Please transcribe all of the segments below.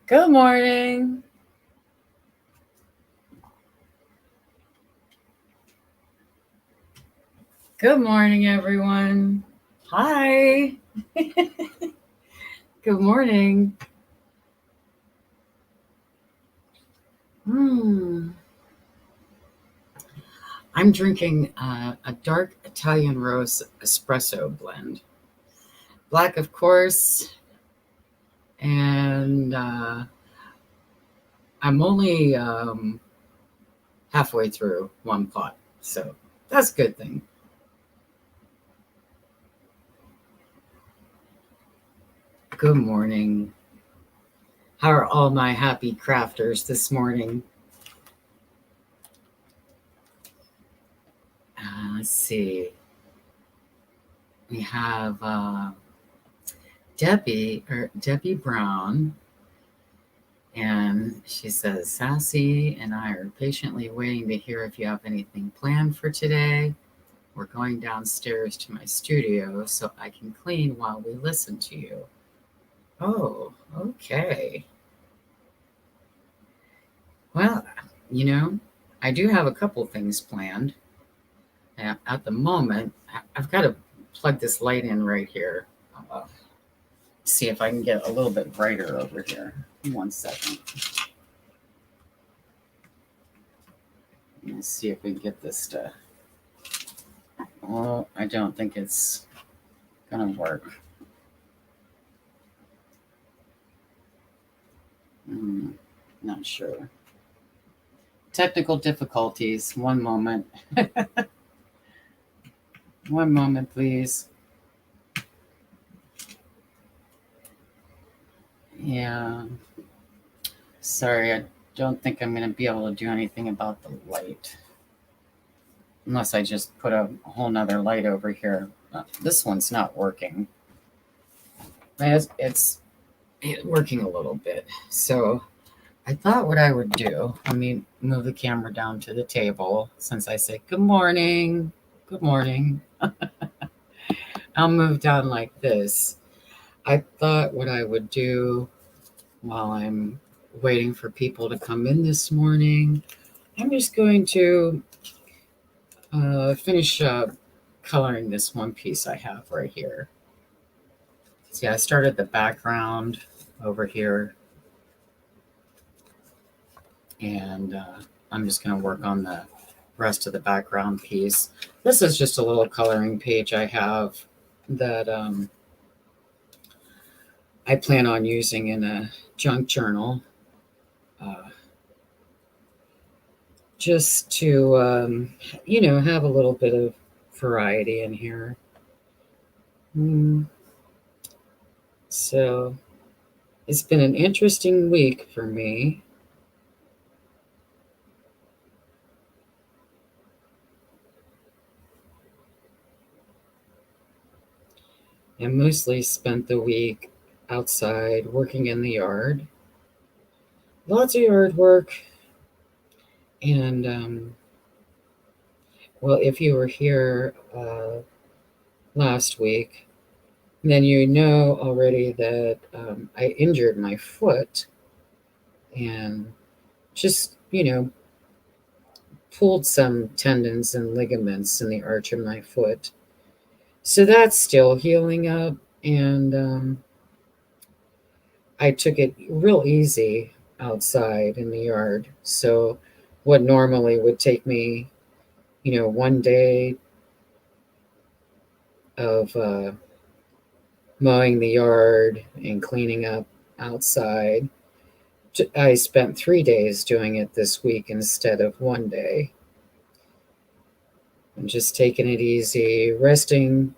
Good morning. Good morning, everyone. Hi. Good morning. Hmm. I'm drinking a dark Italian rose espresso blend. Black, of course, and I'm only halfway through one pot, so that's a good thing. Good morning. How are all my happy crafters this morning? Let's see. We have Debbie Brown, and she says, Sassy and I are patiently waiting to hear if you have anything planned for today. We're going downstairs to my studio so I can clean while we listen to you. Oh, okay. Well, I do have a couple things planned. At the moment, I've got to plug this light in right here. See if I can get a little bit brighter over here. 1 second. Let's see if we can get this to. Well, I don't think it's gonna work. Not sure. Technical difficulties. One moment. One moment, please. Yeah. Sorry, I don't think I'm going to be able to do anything about the light. Unless I just put a whole nother light over here. This one's not working. It's working a little bit. So I thought what I would do, let me move the camera down to the table since I say good morning. Good morning. I'll move down like this. I thought what I would do while I'm waiting for people to come in this morning, I'm just going to finish coloring this one piece I have right here. See, I started the background over here, and I'm just going to work on the rest of the background piece. This is just a little coloring page I have that I plan on using in a junk journal, just to have a little bit of variety in here. So it's been an interesting week for me. I mostly spent the week outside working in the yard. Lots of yard work. And, well, if you were here last week, then you know already that I injured my foot and just, pulled some tendons and ligaments in the arch of my foot. So that's still healing up, and I took it real easy outside in the yard. So what normally would take me, one day of mowing the yard and cleaning up outside, I spent 3 days doing it this week instead of one day. I'm just taking it easy, resting,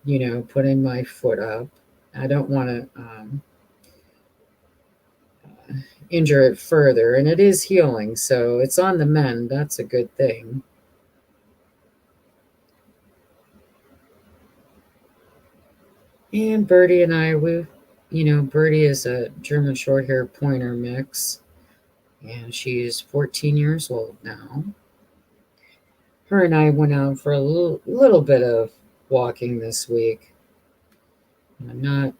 putting my foot up. I don't want to injure it further, and it is healing, so it's on the mend. That's a good thing. And Birdie and I, Birdie is a German Shorthair Pointer mix, and she's 14 years old now. Her and I went out for a little bit of walking this week. Not,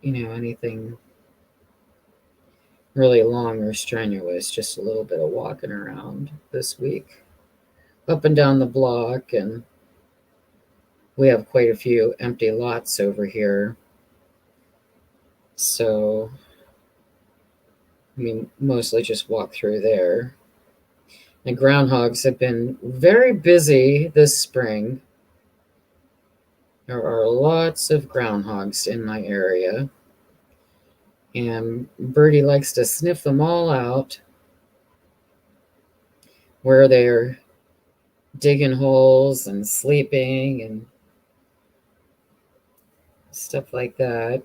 anything really long or strenuous, just a little bit of walking around this week, up and down the block. And we have quite a few empty lots over here. So, mostly just walk through there. The groundhogs have been very busy this spring. There are lots of groundhogs in my area. And Birdie likes to sniff them all out where they're digging holes and sleeping and stuff like that.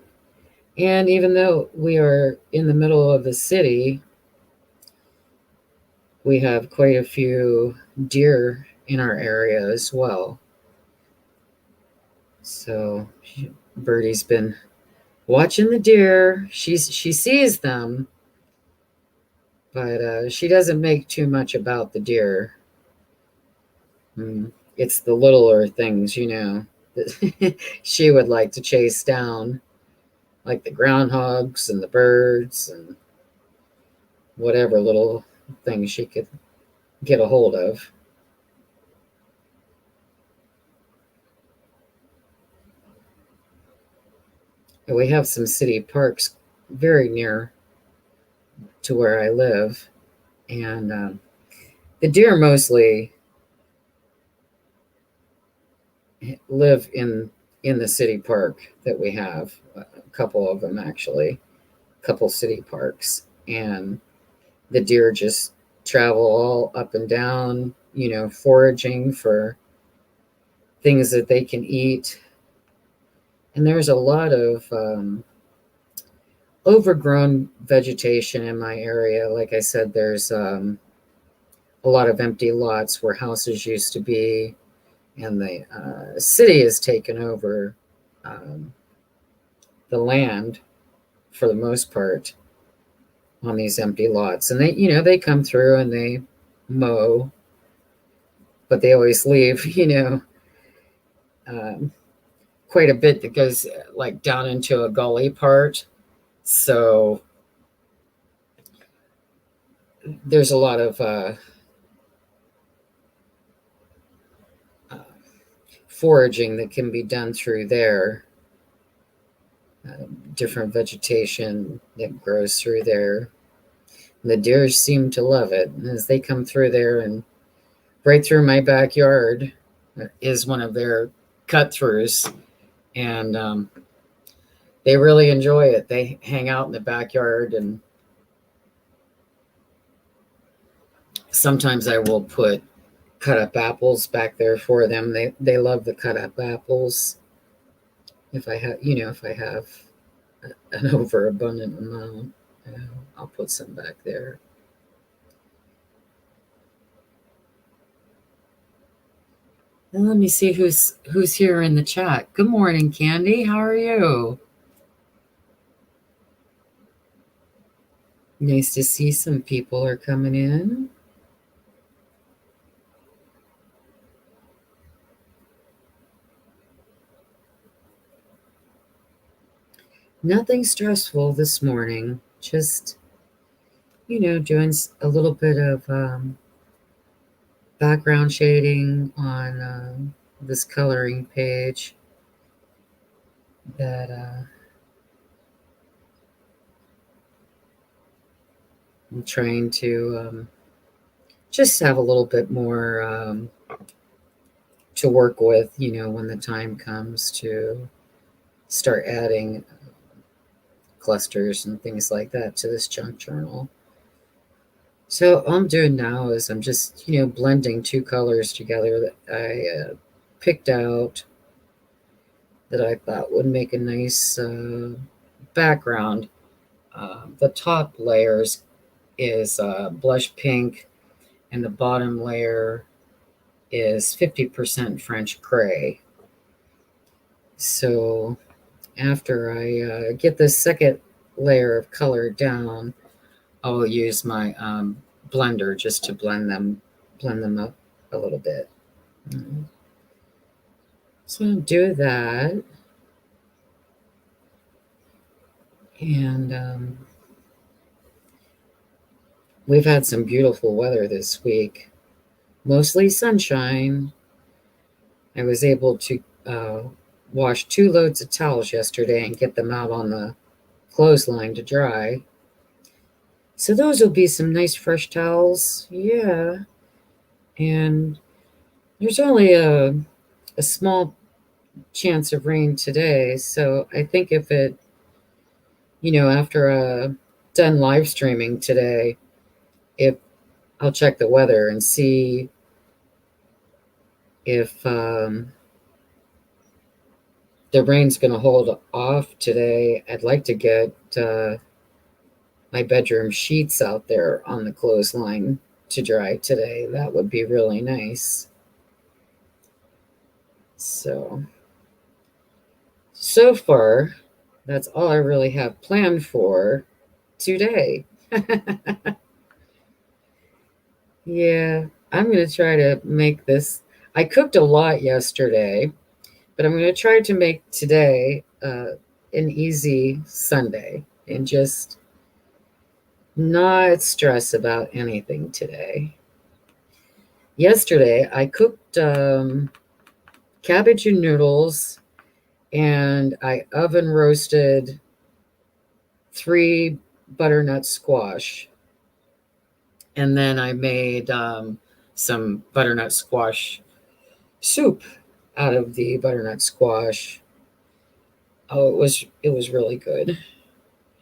And even though we are in the middle of the city, we have quite a few deer in our area as well. So Birdie's been watching the deer. She sees them, but she doesn't make too much about the deer. It's the littler things, that she would like to chase down, like the groundhogs and the birds and whatever little things she could get a hold of. And we have some city parks very near to where I live, and the deer mostly live in the city park that we have. A couple of them, actually, a couple city parks, and the deer just travel all up and down, foraging for things that they can eat. And there's a lot of overgrown vegetation in my area. Like I said, there's a lot of empty lots where houses used to be, and the city has taken over the land for the most part on these empty lots. And they come through and they mow, but they always leave, quite a bit that goes like down into a gully part. So there's a lot of foraging that can be done through there. Different vegetation that grows through there. The deer seem to love it. And as they come through there, and right through my backyard is one of their cut throughs, and they really enjoy it. They hang out in the backyard, and sometimes I will put cut up apples back there for them. They love the cut up apples. If I have an overabundant amount, I'll put some back there. And let me see who's here in the chat. Good morning, Candy. How are you? Nice to see some people are coming in. Nothing stressful this morning. Just, doing a little bit of background shading on this coloring page that I'm trying to just have a little bit more to work with, when the time comes to start adding clusters and things like that to this junk journal. So all I'm doing now is I'm just, blending two colors together that I picked out that I thought would make a nice background. The top layers is blush pink, and the bottom layer is 50% French Cray. So after I get this second layer of color down, I will use my blender just to blend them up a little bit. So I'll do that. And We've had some beautiful weather this week, mostly sunshine. I was able to wash 2 loads of towels yesterday and get them out on the clothesline to dry. So those will be some nice fresh towels. Yeah. And there's only a small chance of rain today. So I think if it, after done live streaming today, if I'll check the weather and see if the rain's going to hold off today. I'd like to get my bedroom sheets out there on the clothesline to dry today. That would be really nice. So far, that's all I really have planned for today. Yeah, I'm going to try to make this. I cooked a lot yesterday, but I'm going to try to make today an easy Sunday and just not stress about anything today. Yesterday, I cooked cabbage and noodles, and I oven roasted 3 butternut squash. And then I made some butternut squash soup out of the butternut squash. Oh, it was really good,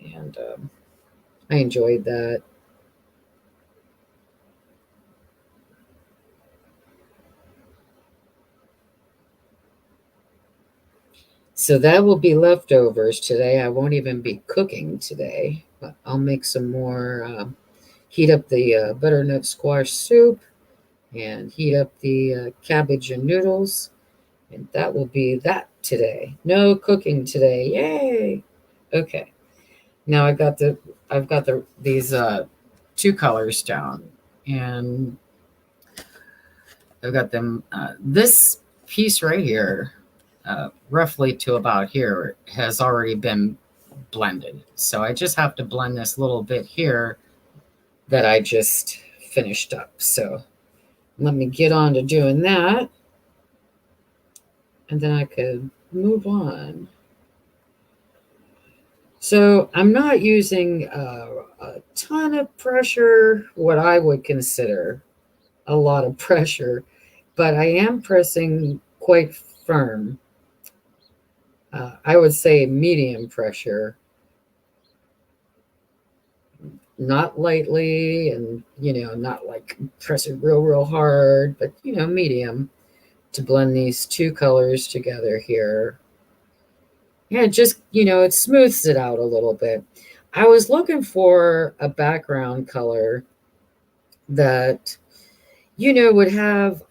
and I enjoyed that. So that will be leftovers today. I won't even be cooking today, but I'll make some more. Heat up the butternut squash soup and heat up the cabbage and noodles, and that will be that today. No cooking today. Yay! Okay. Now I've got these 2 colors down, and I've got them. This piece right here, roughly to about here, has already been blended. So I just have to blend this little bit here that I just finished up. So let me get on to doing that, and then I could move on. So I'm not using a ton of pressure, what I would consider a lot of pressure, but I am pressing quite firm. I would say medium pressure, not lightly, and not like pressing real hard, but medium, to blend these 2 colors together here. Yeah, just it smooths it out a little bit. I was looking for a background color that would have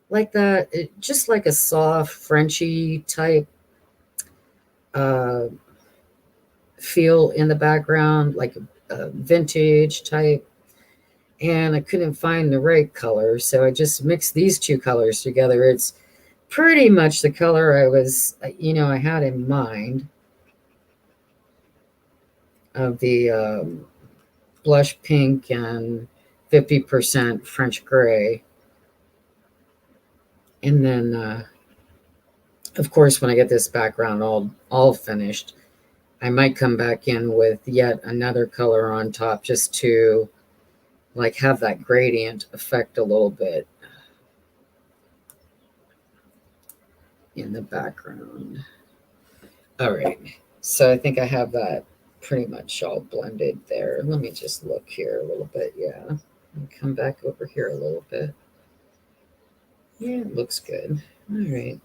like that, just like a soft Frenchy type feel in the background, like a vintage type, and I couldn't find the right color, so I just mixed these 2 colors together. It's pretty much the color I had in mind, of the blush pink and 50% French gray. And then, of course, when I get this background all finished, I might come back in with yet another color on top, just to like have that gradient effect a little bit in the background. All right, so I think I have that pretty much all blended there. Let me just look here a little bit. Yeah, and come back over here a little bit. Yeah, it looks good. All right.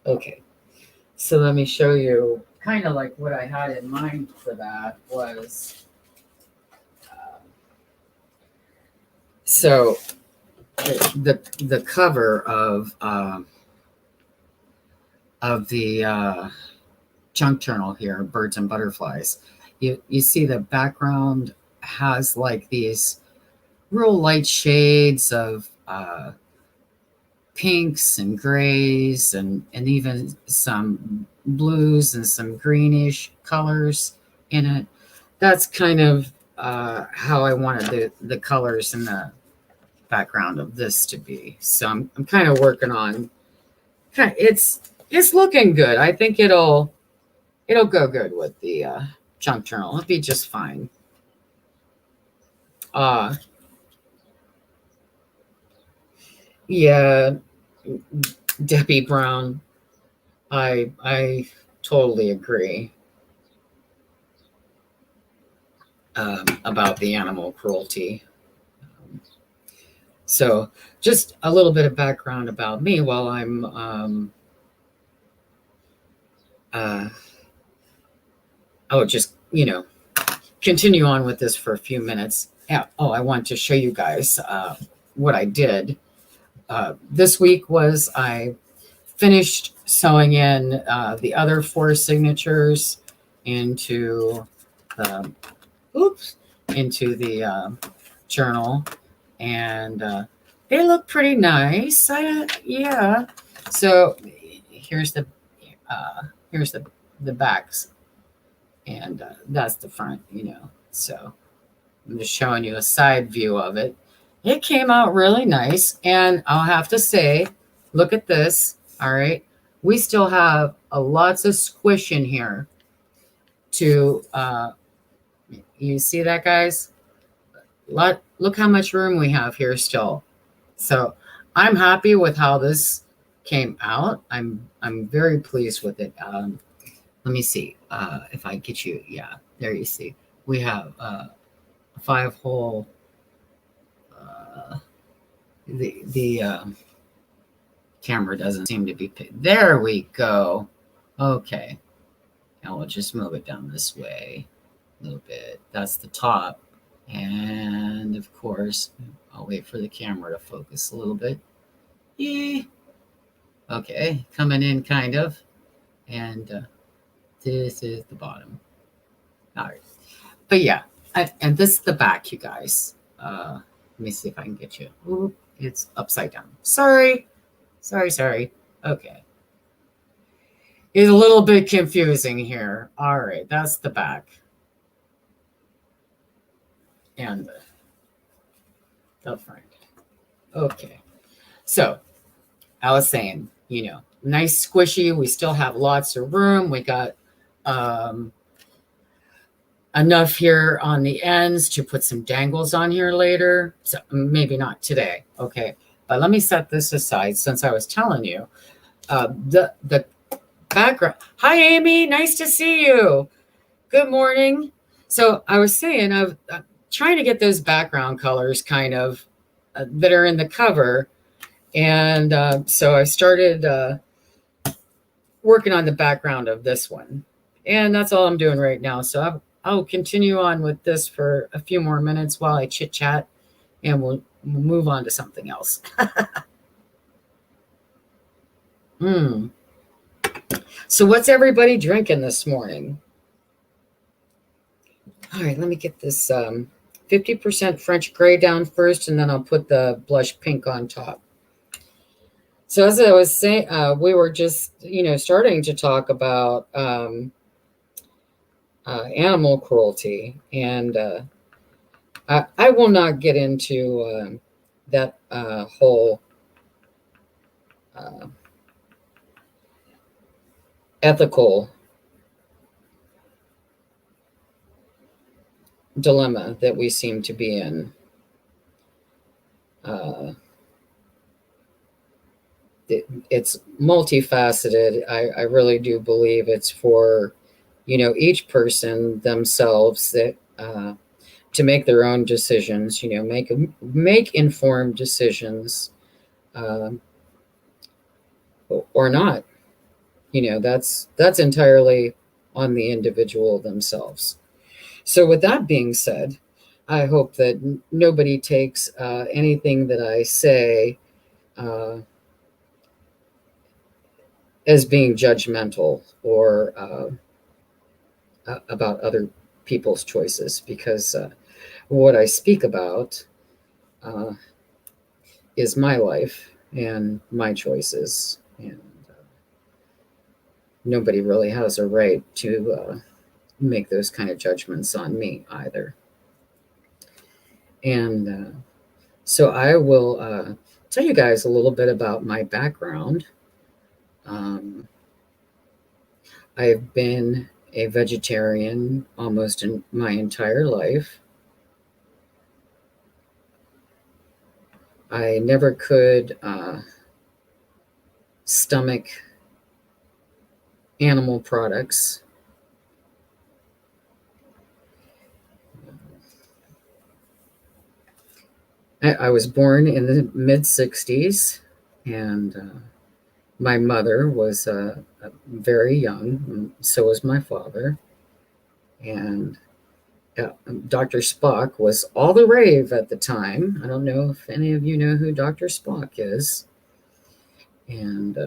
Okay, so let me show you kind of like what I had in mind for that was, so the cover of the junk journal here, Birds and Butterflies. You see the background has like these real light shades of pinks and grays and even some blues and some greenish colors in it. That's kind of how I wanted the colors in the background of this to be. So I'm kind of working on. It's looking good. I think it'll go good with the junk journal. It'll be just fine. Yeah, Debbie Brown. I totally agree about the animal cruelty. So just a little bit of background about me while I'm I'll just, continue on with this for a few minutes. Yeah. Oh, I want to show you guys what I did. This week was I finished sewing in the other 4 signatures into the journal, and they look pretty nice. Yeah. So here's the backs, and that's the front. So I'm just showing you a side view of it. It came out really nice, and I'll have to say, look at this. All right, we still have lots of squish in here to you see that, guys? Look how much room we have here still. So I'm happy with how this came out. I'm very pleased with it. Let me see if I get you. Yeah, there you see. We have a 5-hole. The camera doesn't seem to be. There we go. Okay. Now we'll just move it down this way a little bit. That's the top. And of course, I'll wait for the camera to focus a little bit. Yeah. Okay, coming in kind of. And this is the bottom. All right. But yeah, and this is the back, you guys. Let me see if I can get you. Ooh, it's upside down. Sorry. Okay. It's a little bit confusing here. All right, that's the back. And the front. Okay. So I was saying, nice squishy. We still have lots of room. We got enough here on the ends to put some dangles on here later. So maybe not today. Okay. But let me set this aside since I was telling you. The background. Hi, Amy. Nice to see you. Good morning. So I was saying I'm trying to get those background colors kind of that are in the cover. And so I started working on the background of this one. And that's all I'm doing right now. So I'll continue on with this for a few more minutes while I chit chat, and we'll move on to something else. So what's everybody drinking this morning? All right, let me get this 50% French gray down first, and then I'll put the blush pink on top. So as I was saying, we were just, starting to talk about animal cruelty, and I will not get into that whole ethical dilemma that we seem to be in. It's multifaceted. I really do believe it's for, each person themselves that to make their own decisions. Make informed decisions, or not. That's entirely on the individual themselves. So with that being said, I hope that nobody takes anything that I say as being judgmental or about other people's choices, because what I speak about is my life and my choices. And nobody really has a right to make those kind of judgments on me either. And so I will tell you guys a little bit about my background. I've been a vegetarian almost in my entire life. I never could stomach animal products. I was born in the mid-60s, and my mother was very young, and so was my father. And Dr. Spock was all the rave at the time. I don't know if any of you know who Dr. Spock is. And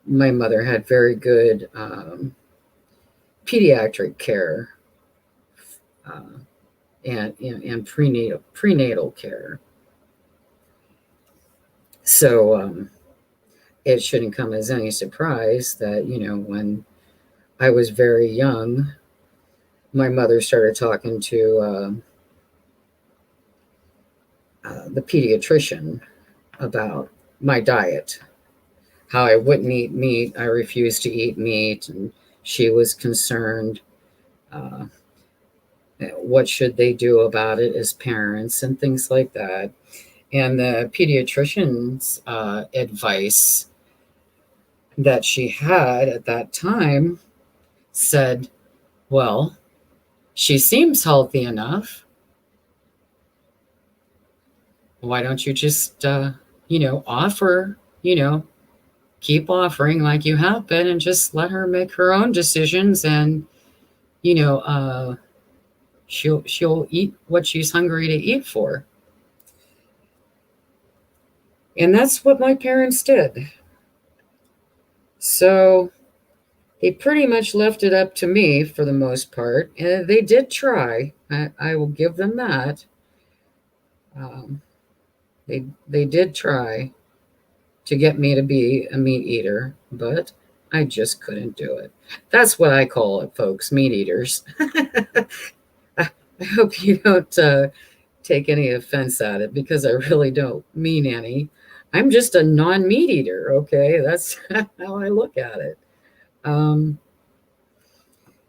my mother had very good pediatric care and prenatal care. So it shouldn't come as any surprise that, when I was very young, my mother started talking to the pediatrician about my diet, how I wouldn't eat meat. I refused to eat meat, and she was concerned. What should they do about it as parents and things like that. And the pediatrician's advice that she had at that time said, well, she seems healthy enough. Why don't you just, offer, keep offering like you have been and just let her make her own decisions, and, she'll eat what she's hungry to eat for. And that's what my parents did. So they pretty much left it up to me for the most part. And they did try. I will give them that. They did try to get me to be a meat eater, but I just couldn't do it. That's what I call it, folks, meat eaters. I hope you don't take any offense at it, because I really don't mean any. I'm just a non-meat eater, okay? That's how I look at it.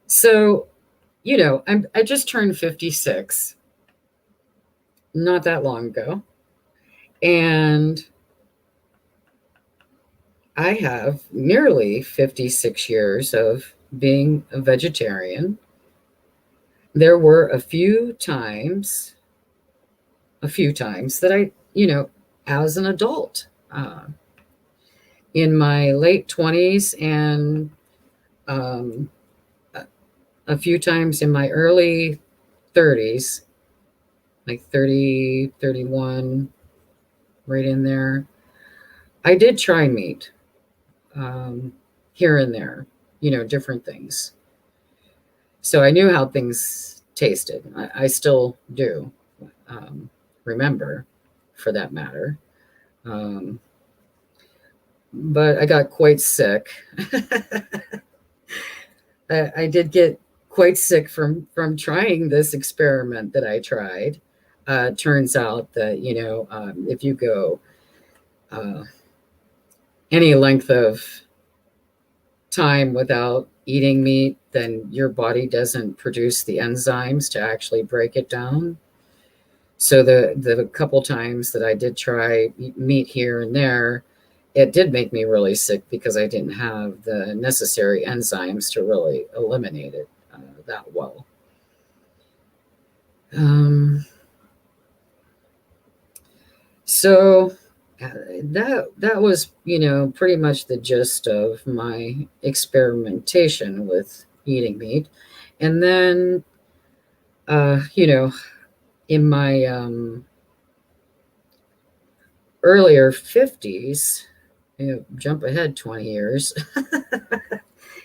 So, I just turned 56 not that long ago. And I have nearly 56 years of being a vegetarian. There were a few times that I, as an adult, in my late 20s and a few times in my early 30s, like 30, 31, right in there, I did try meat here and there, different things. So I knew how things tasted. I still do remember, for that matter. But I got quite sick. I did get quite sick from trying this experiment that I tried. Turns out that, if you go any length of time without eating meat, then your body doesn't produce the enzymes to actually break it down. So the couple times that I did try meat here and there, it did make me really sick because I didn't have the necessary enzymes to really eliminate it that well. So that was, pretty much the gist of my experimentation with eating meat. And then, in my earlier 50s, jump ahead 20 years.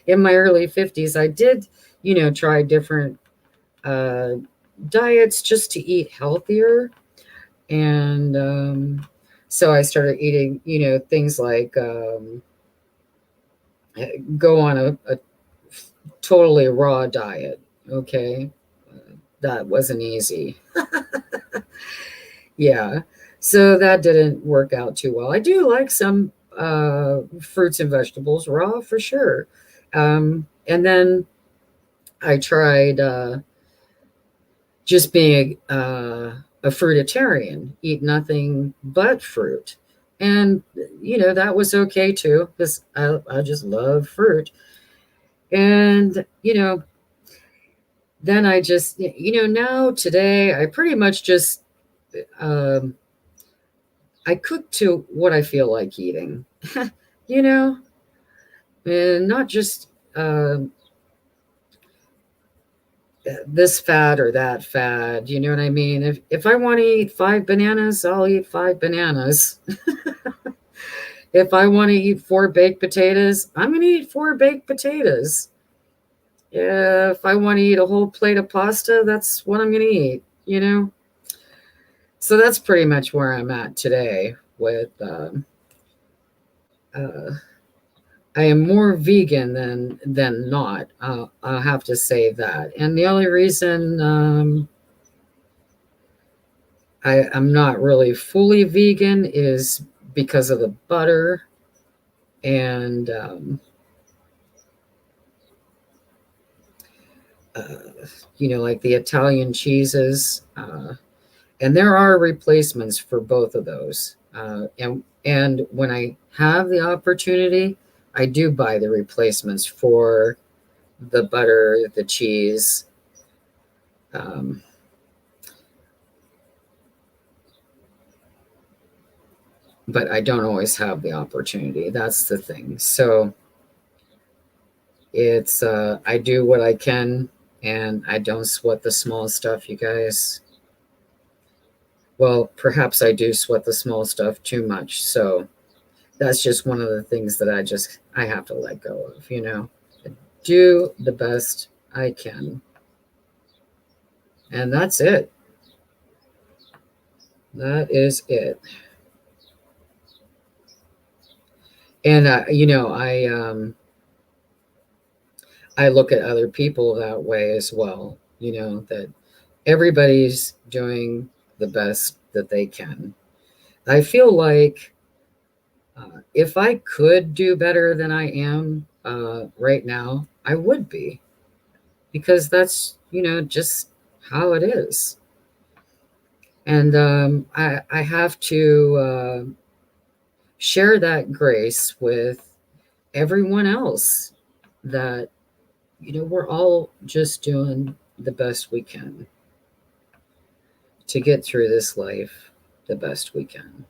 In my early 50s, I did, try different diets just to eat healthier. And so I started eating, things like go on a totally raw diet. Okay. That wasn't easy. Yeah. So that didn't work out too well. I do like some fruits and vegetables raw for sure. And then I tried just being a fruitarian, eat nothing but fruit. And, that was okay too, because I just love fruit. And, then I just, now today, I pretty much just, um, I cook to what I feel like eating, you know, and not just this fad or that fad. You know what I mean? If I want to eat 5 bananas, I'll eat 5 bananas. If I want to eat 4 baked potatoes, I'm going to eat 4 baked potatoes. If I want to eat a whole plate of pasta, that's what I'm going to eat. So that's pretty much where I'm at today with uh, I am more vegan than not. I'll have to say that. And the only reason I'm not really fully vegan is because of the butter and uh, like the Italian cheeses. And there are replacements for both of those. And when I have the opportunity, I do buy the replacements for the butter, the cheese. Um, but I don't always have the opportunity. That's the thing. So it's I do what I can, and I don't sweat the small stuff, you guys. Well, perhaps I do sweat the small stuff too much. So that's just one of the things that I have to let go of. Do the best I can. And that's it. That is it. And I look at other people that way as well, that everybody's doing the best that they can. I feel like if I could do better than I am right now, I would be, because that's, just how it is. And I have to share that grace with everyone else that, we're all just doing the best we can to get through this life the best we can.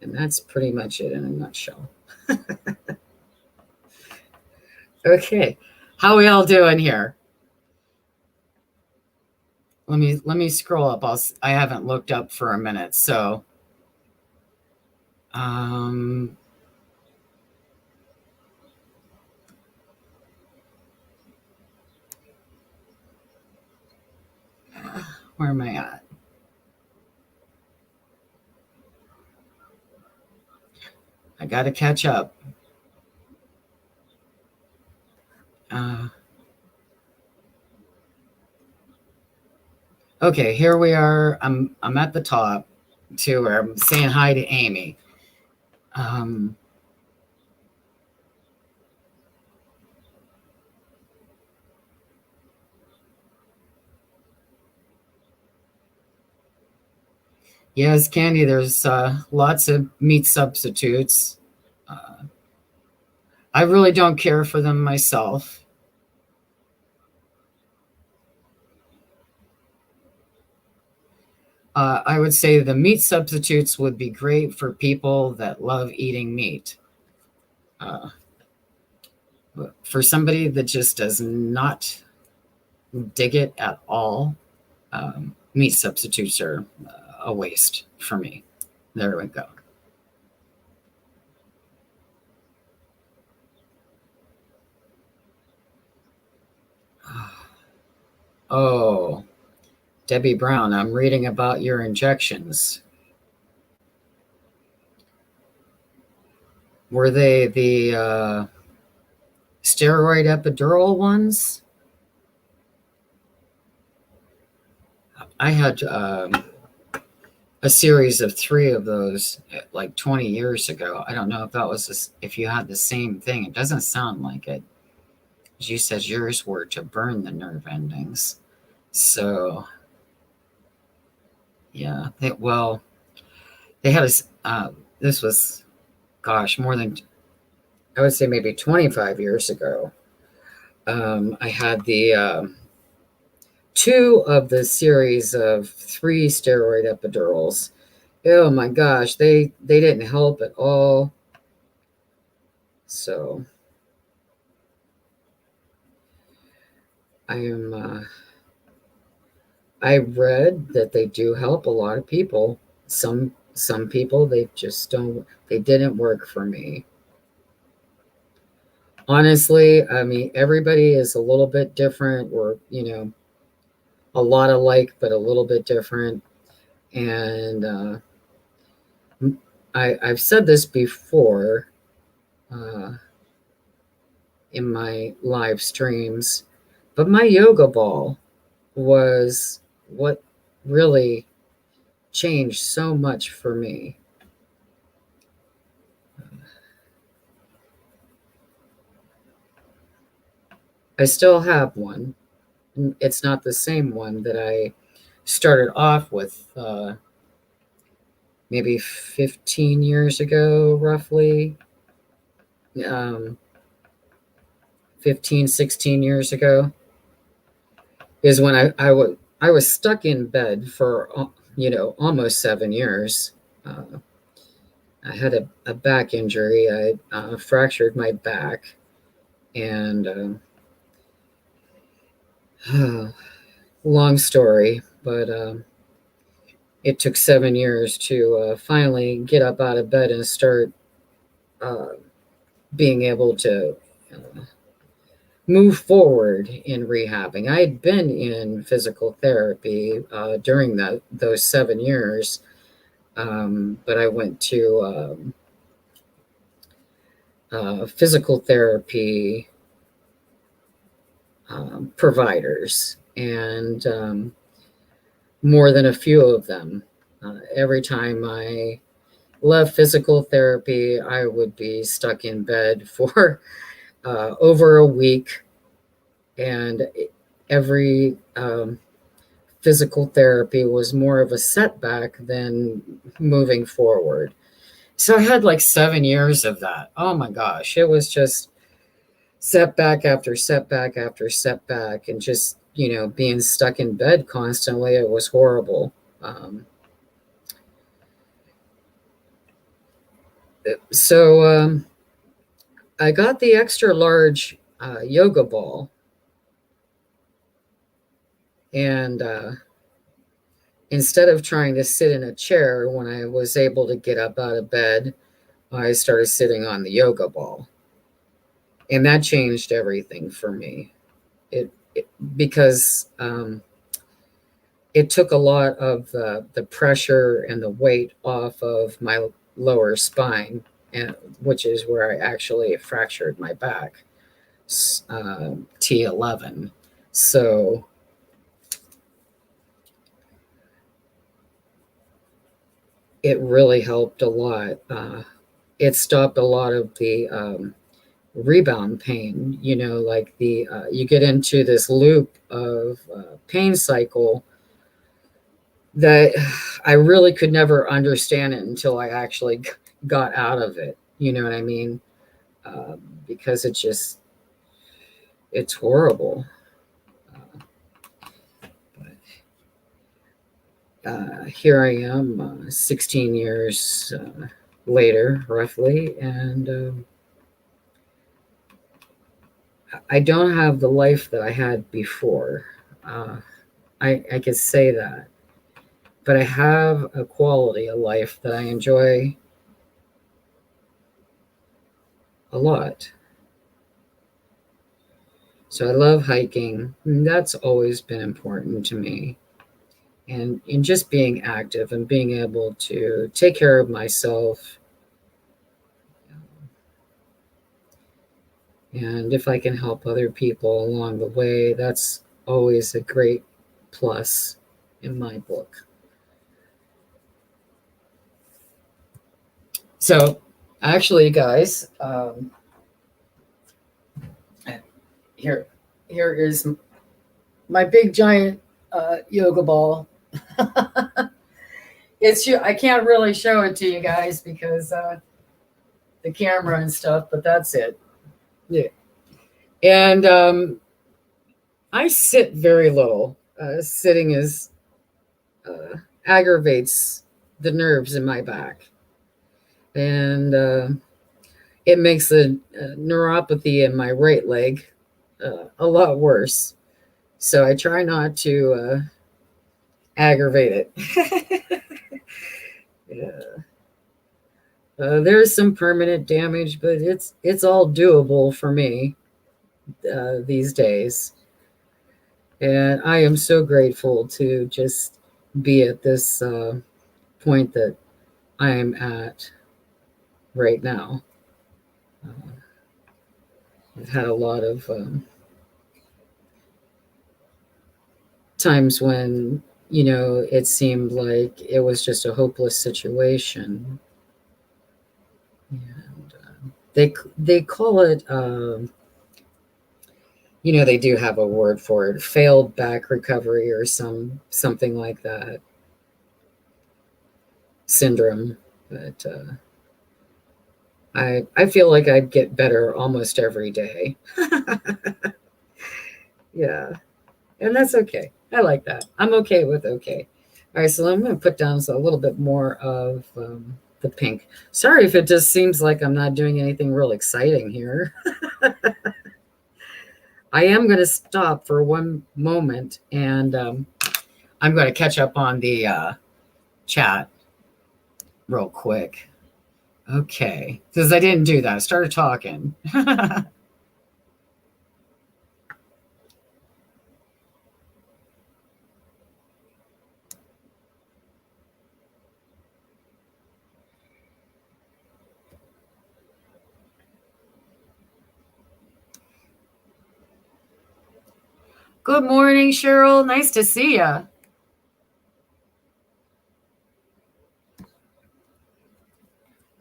And that's pretty much it in a nutshell. Okay. How we all doing here? Let me scroll up. I haven't looked up for a minute. So um where am I at? I got to catch up. Uh, okay, here we are. I'm at the top to where I'm saying hi to Amy. Um, yes, Candy. There's lots of meat substitutes. Uh, I really don't care for them myself. I would say the meat substitutes would be great for people that love eating meat. Uh, for somebody that just does not dig it at all, meat substitutes are a waste for me. There we go. Oh, Debbie Brown, I'm reading about your injections. Were they the steroid epidural ones? I had a series of 3 of those like 20 years ago. I don't know if that was if you had the same thing. It doesn't sound like it. You said yours were to burn the nerve endings. So, yeah. They had this was, gosh, more than, I would say maybe 25 years ago. I had the 2 of the series of 3 steroid epidurals. Oh my gosh, they didn't help at all. So I read that they do help a lot of people. Some people, they just don't, they didn't work for me. Honestly, I mean, everybody is a little bit different, or, a lot alike, but a little bit different. And I've said this before in my live streams, but my yoga ball was what really changed so much for me. I still have one. It's not the same one that I started off with maybe 15 years ago, roughly. 15, 16 years ago is when I was stuck in bed for, almost 7 years. I had a back injury. I fractured my back, and long story, but it took 7 years to finally get up out of bed and start being able to move forward in rehabbing. I had been in physical therapy during those 7 years, but I went to physical therapy providers, and more than a few of them. Every time I left physical therapy, I would be stuck in bed for over a week, and every physical therapy was more of a setback than moving forward. So I had like 7 years of that. Oh my gosh, it was just setback after setback after setback, and just, being stuck in bed constantly. It was horrible. So I got the extra large yoga ball, and instead of trying to sit in a chair when I was able to get up out of bed, I started sitting on the yoga ball. And that changed everything for me. Because it took a lot of the pressure and the weight off of my lower spine, which is where I actually fractured my back, T11. So it really helped a lot. It stopped a lot of the rebound pain, like you get into this loop of pain cycle that I really could never understand it until I actually got out of it. You know what I mean? Because it's horrible. Here I am, 16 years later, roughly, and I don't have the life that I had before. I could say that. But I have a quality of life that I enjoy a lot. So I love hiking. And that's always been important to me. and just being active and being able to take care of myself. And if I can help other people along the way, that's always a great plus in my book. So actually, guys, here is my big giant yoga ball. I can't really show it to you guys because the camera and stuff, but that's it. Yeah. And I sit very little. Sitting aggravates the nerves in my back. And it makes the neuropathy in my right leg a lot worse. So I try not to aggravate it. Yeah. There's some permanent damage, but it's all doable for me these days. And I am so grateful to just be at this point that I am at right now. I've had a lot of times when, it seemed like it was just a hopeless situation. And they call it, they do have a word for it, failed back recovery or something like that, syndrome. But I feel like I'd get better almost every day. Yeah, and that's okay. I like that. I'm okay with okay. All right, so I'm going to put down a little bit more of the pink. Sorry if it just seems like I'm not doing anything real exciting here. I am going to stop for one moment, and I'm going to catch up on the chat real quick. Okay, because I didn't do that. I started talking. Good morning, Cheryl. Nice to see you.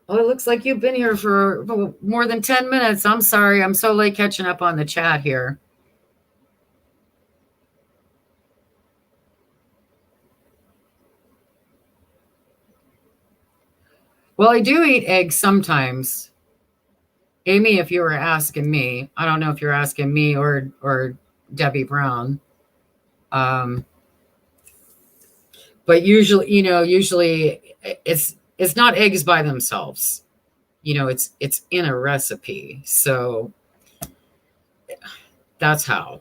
Oh, it looks like you've been here for more than 10 minutes. I'm sorry. I'm so late catching up on the chat here. Well, I do eat eggs sometimes. Amy, if you were asking me, I don't know if you're asking me or Debbie Brown. But usually it's not eggs by themselves. It's in a recipe. So that's how.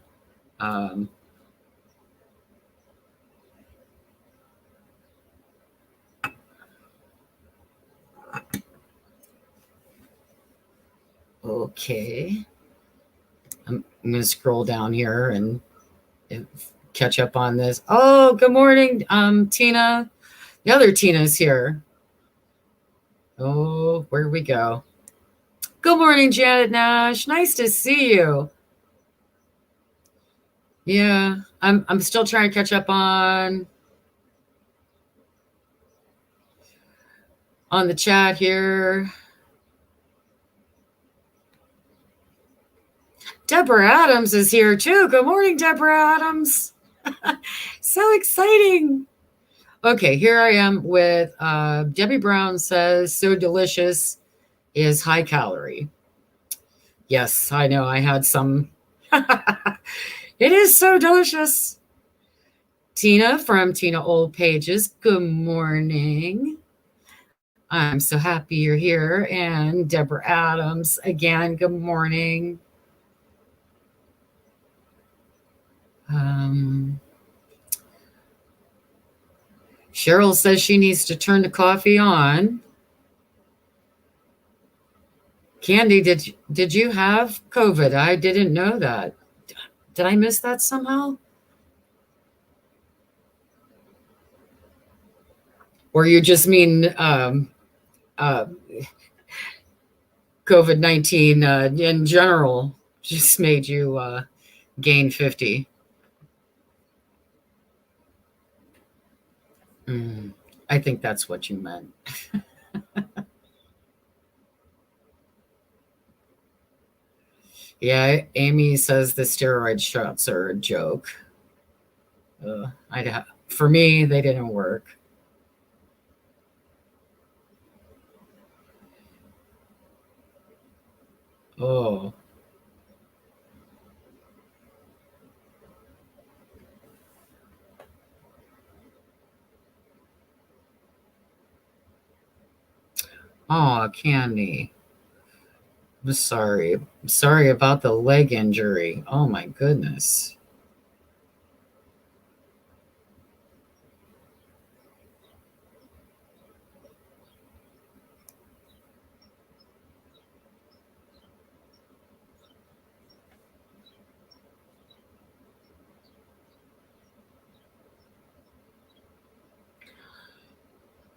Okay. I'm going to scroll down here and catch up on this. Oh, good morning, Tina. The other Tina's here. Oh, where'd we go? Good morning, Janet Nash. Nice to see you. Yeah, I'm still trying to catch up on the chat here. Deborah Adams is here too. Good morning, Deborah Adams. So exciting. Okay, here I am with Debbie Brown says, so delicious is high calorie. Yes, I know. I had some. It is so delicious. Tina from Tina Old Pages. Good morning. I'm so happy you're here. And Deborah Adams, again, good morning. Cheryl says she needs to turn the coffee on. Candy, did you have COVID? I didn't know that. Did I miss that somehow? Or you just mean uh, COVID-19 in general just made you gain 50? Mm, I think that's what you meant. Yeah, Amy says the steroid shots are a joke. For me, they didn't work. Oh, oh, Candy. I'm sorry. I'm sorry about the leg injury. Oh my goodness.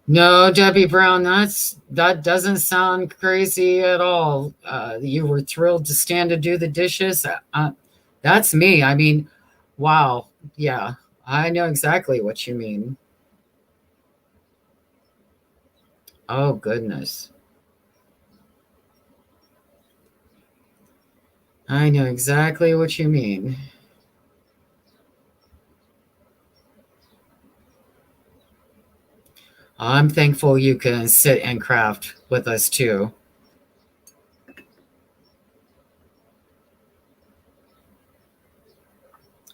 No, Debbie Brown, that doesn't sound crazy at all. You were thrilled to stand to do the dishes. That's me. I mean, wow. Yeah, I know exactly what you mean. Oh goodness. I know exactly what you mean. I'm thankful you can sit and craft with us too.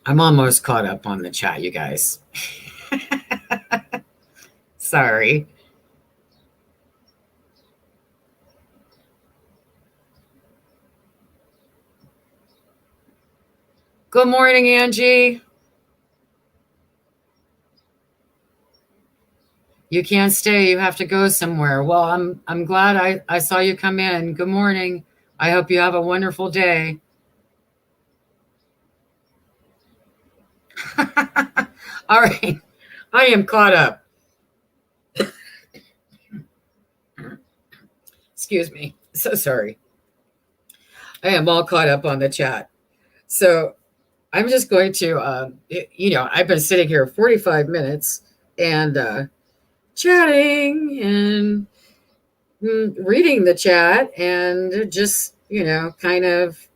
I'm almost caught up on the chat, you guys. Sorry. Good morning, Angie. You can't stay. You have to go somewhere. Well, I'm glad I saw you come in. Good morning. I hope you have a wonderful day. All right. I am caught up. Excuse me. So sorry. I am all caught up on the chat. So I'm just going to, I've been sitting here 45 minutes and chatting and reading the chat and just, kind of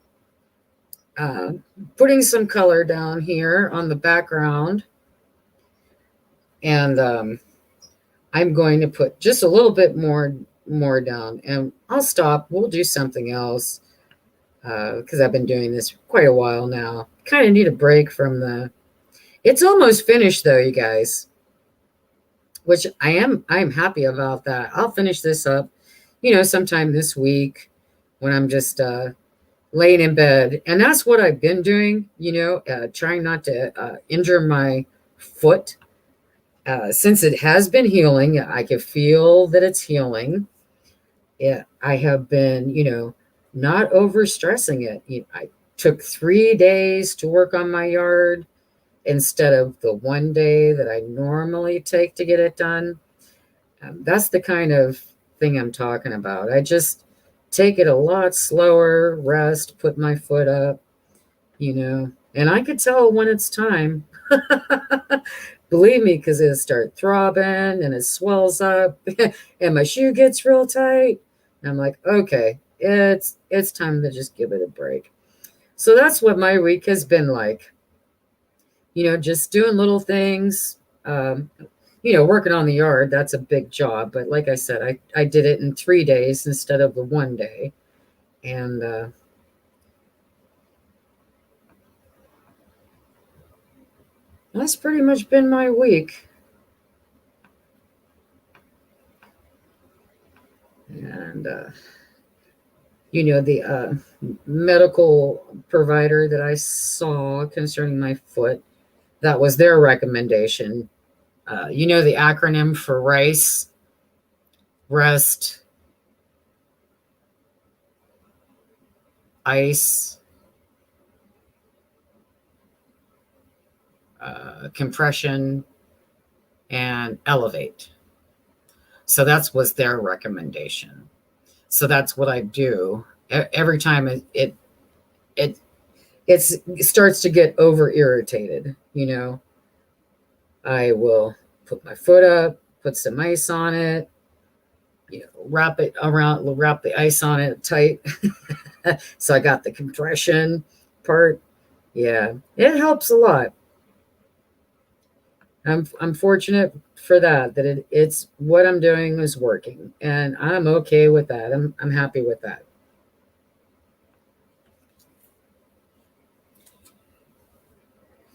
uh, putting some color down here on the background. And I'm going to put just a little bit more down and I'll stop. We'll do something else because I've been doing this quite a while now. Kind of need a break from it's almost finished though, you guys, which I'm happy about that. I'll finish this up, sometime this week when I'm just laying in bed. And that's what I've been doing, trying not to injure my foot. Since it has been healing, I can feel that it's healing. Yeah, I have been, not overstressing it. I took 3 days to work on my yard instead of the one day that I normally take to get it done. That's the kind of thing I'm talking about. I just take it a lot slower, rest, put my foot up, and I could tell when it's time. Believe me, because it'll start throbbing and it swells up and my shoe gets real tight. And I'm like, okay, it's time to just give it a break. So that's what my week has been like. Just doing little things. Working on the yard, that's a big job. But like I said, I did it in 3 days instead of the one day. And that's pretty much been my week. And, the medical provider that I saw concerning my foot, that was their recommendation. The acronym for RICE, rest, ice, compression, and elevate. So that was their recommendation. So that's what I do every time it starts to get over irritated. I will put my foot up, put some ice on it, wrap the ice on it tight. So I got the compression part. Yeah, it helps a lot. I'm fortunate for that it's what I'm doing is working, and I'm okay with that. I'm happy with that.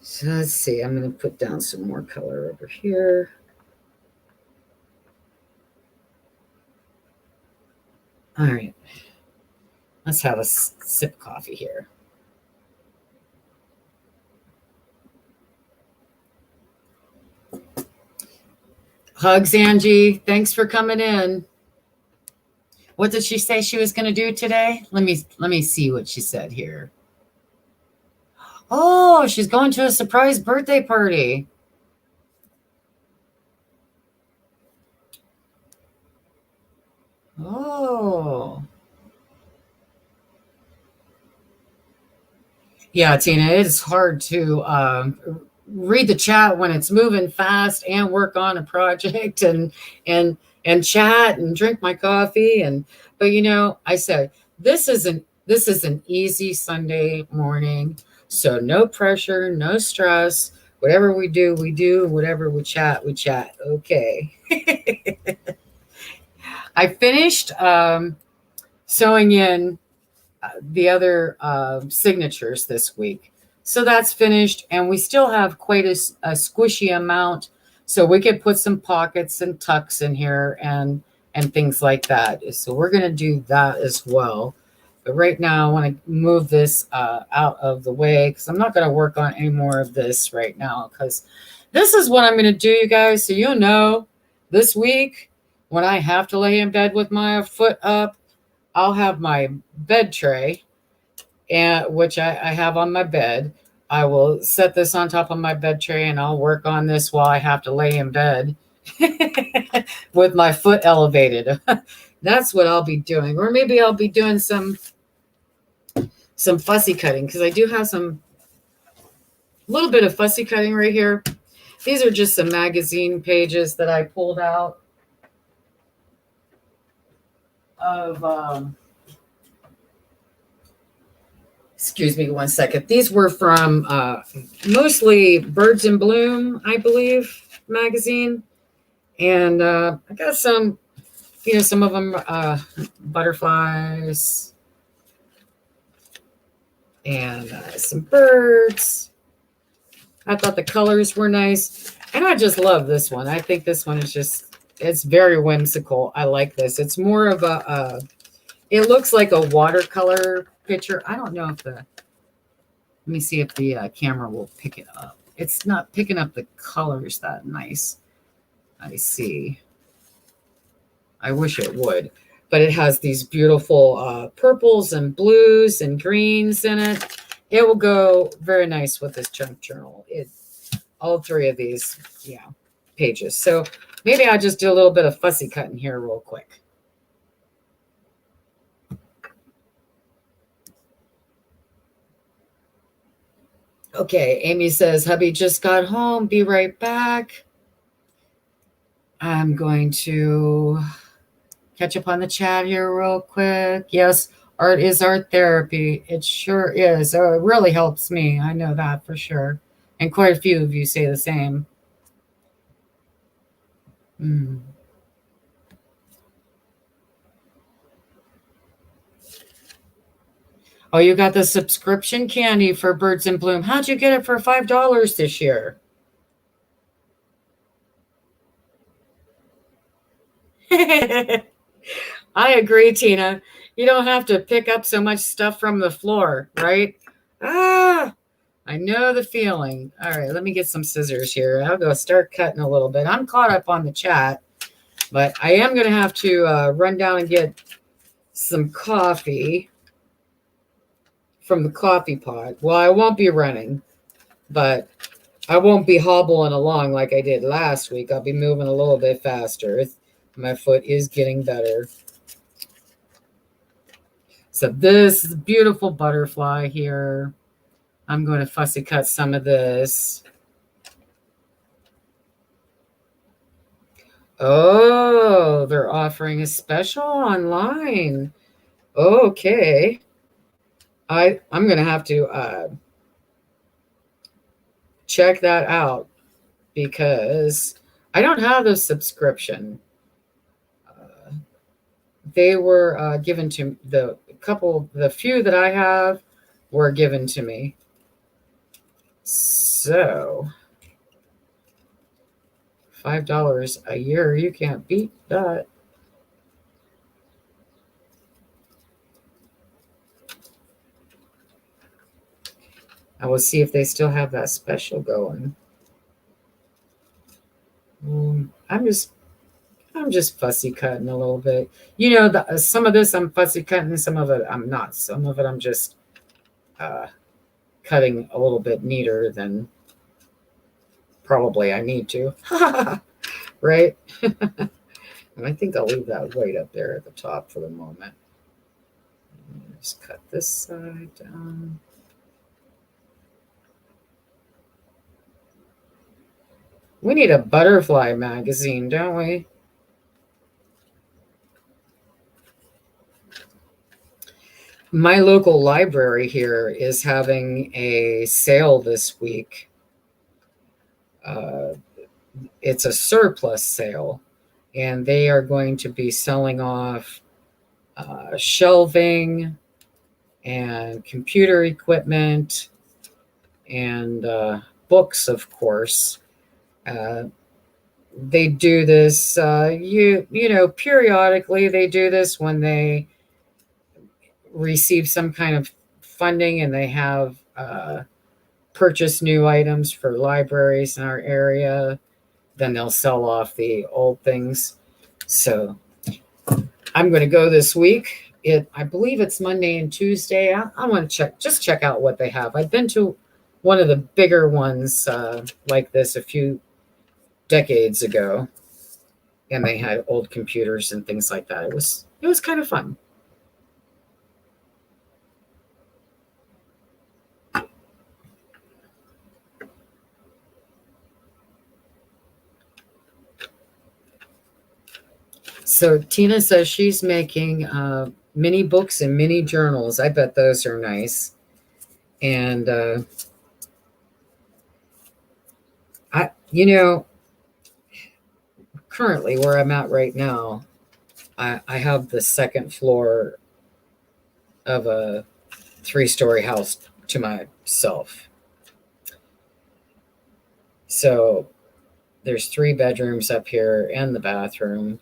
So let's see. I'm going to put down some more color over here. All right. Let's have a sip of coffee here. Hugs, Angie. Thanks for coming in. What did she say she was going to do today? Let me see what she said here. Oh, she's going to a surprise birthday party. Oh. Yeah, Tina, it is hard to read the chat when it's moving fast and work on a project and chat and drink my coffee but I said this is an easy Sunday morning, so no pressure, no stress. Whatever we do, whatever we chat, okay. I finished sewing in the other signatures this week. So that's finished, and we still have quite a squishy amount, so we could put some pockets and tucks in here and things like that. So we're going to do that as well. But right now I want to move this out of the way because I'm not going to work on any more of this right now, because this is what I'm going to do, you guys. So this week when I have to lay in bed with my foot up, I'll have my bed tray, which I have on my bed. I will set this on top of my bed tray, and I'll work on this while I have to lay in bed with my foot elevated. That's what I'll be doing. Or maybe I'll be doing some fussy cutting, because I do have a little bit of fussy cutting right here. These are just some magazine pages that I pulled out of excuse me one second. These were from mostly Birds in Bloom, I believe, magazine. And I got some of them butterflies and some birds. I thought the colors were nice. And I just love this one. I think this one is it's very whimsical. I like this. It's more of it looks like a watercolor picture. I don't know if let me see if the camera will pick it up. It's not picking up the colors that nice. I see. I wish it would, but it has these beautiful purples and blues and greens in it. It will go very nice with this junk journal. All three of these, pages. So maybe I'll just do a little bit of fussy cutting here real quick. Okay, Amy says, hubby just got home. Be right back. I'm going to catch up on the chat here real quick. Yes, art is art therapy. It sure is. Oh, it really helps me. I know that for sure. And quite a few of you say the same. Oh, you got the subscription candy for Birds in Bloom. How'd you get it for $5 this year? I agree, Tina. You don't have to pick up so much stuff from the floor, right? I know the feeling. All right, let me get some scissors here. I'll go start cutting a little bit. I'm caught up on the chat, but I am going to have to run down and get some coffee from the coffee pot. Well, I won't be running, but I won't be hobbling along like I did last week. I'll be moving a little bit faster. My foot is getting better. So this is a beautiful butterfly here. I'm going to fussy cut some of this. Oh, they're offering a special online. Okay. I'm going to have to check that out because I don't have a subscription. They were given to the few that I have were given to me. So $5 a year, you can't beat that. I will see if they still have that special going. I'm just fussy cutting a little bit. You know, some of this I'm fussy cutting, some of it I'm not. Some of it I'm just cutting a little bit neater than probably I need to. Right? And I think I'll leave that weight up there at the top for the moment. Just cut this side down. We need a butterfly magazine, don't we? My local library here is having a sale this week. It's a surplus sale, and they are going to be selling off shelving and computer equipment and books, of course. They do this, you know, periodically. They do this when they receive some kind of funding and they have purchased new items for libraries in our area. Then they'll sell off the old things. So I'm going to go this week. I believe it's Monday and Tuesday. I want to check out what they have. I've been to one of the bigger ones like this a few decades ago, and they had old computers and things like that. It was kind of fun. So Tina says she's making mini books and mini journals. I bet those are nice. And you know, currently where I'm at right now, I have the second floor of a 3-story house to myself. So there's 3 bedrooms up here and the bathroom.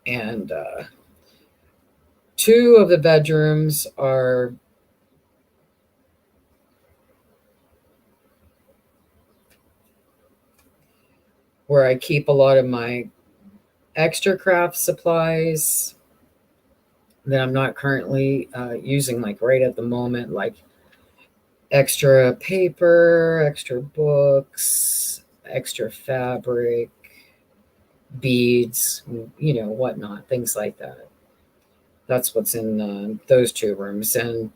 And 2 of the bedrooms are where I keep a lot of my extra craft supplies that I'm not currently using, like right at the moment, like extra paper, extra books, extra fabric, beads, you know, whatnot, things like that. That's what's in those 2 rooms. And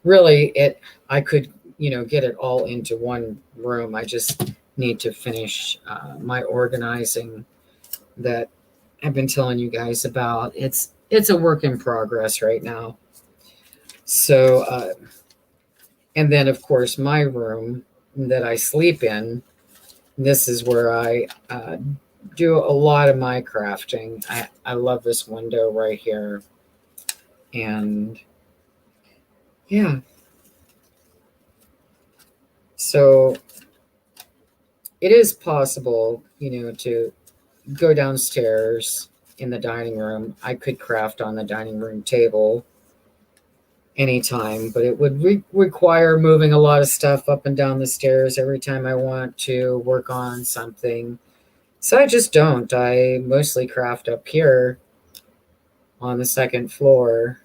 really, I could, you know, get it all into one room. I just need to finish my organizing that I've been telling you guys about. It's a work in progress right now. So, and then of course my room that I sleep in, this is where I do a lot of my crafting. I love this window right here. And yeah. So it is possible, you know, to go downstairs in the dining room. I could craft on the dining room table anytime, but it would require moving a lot of stuff up and down the stairs every time I want to work on something. So I just don't. I mostly craft up here on the second floor,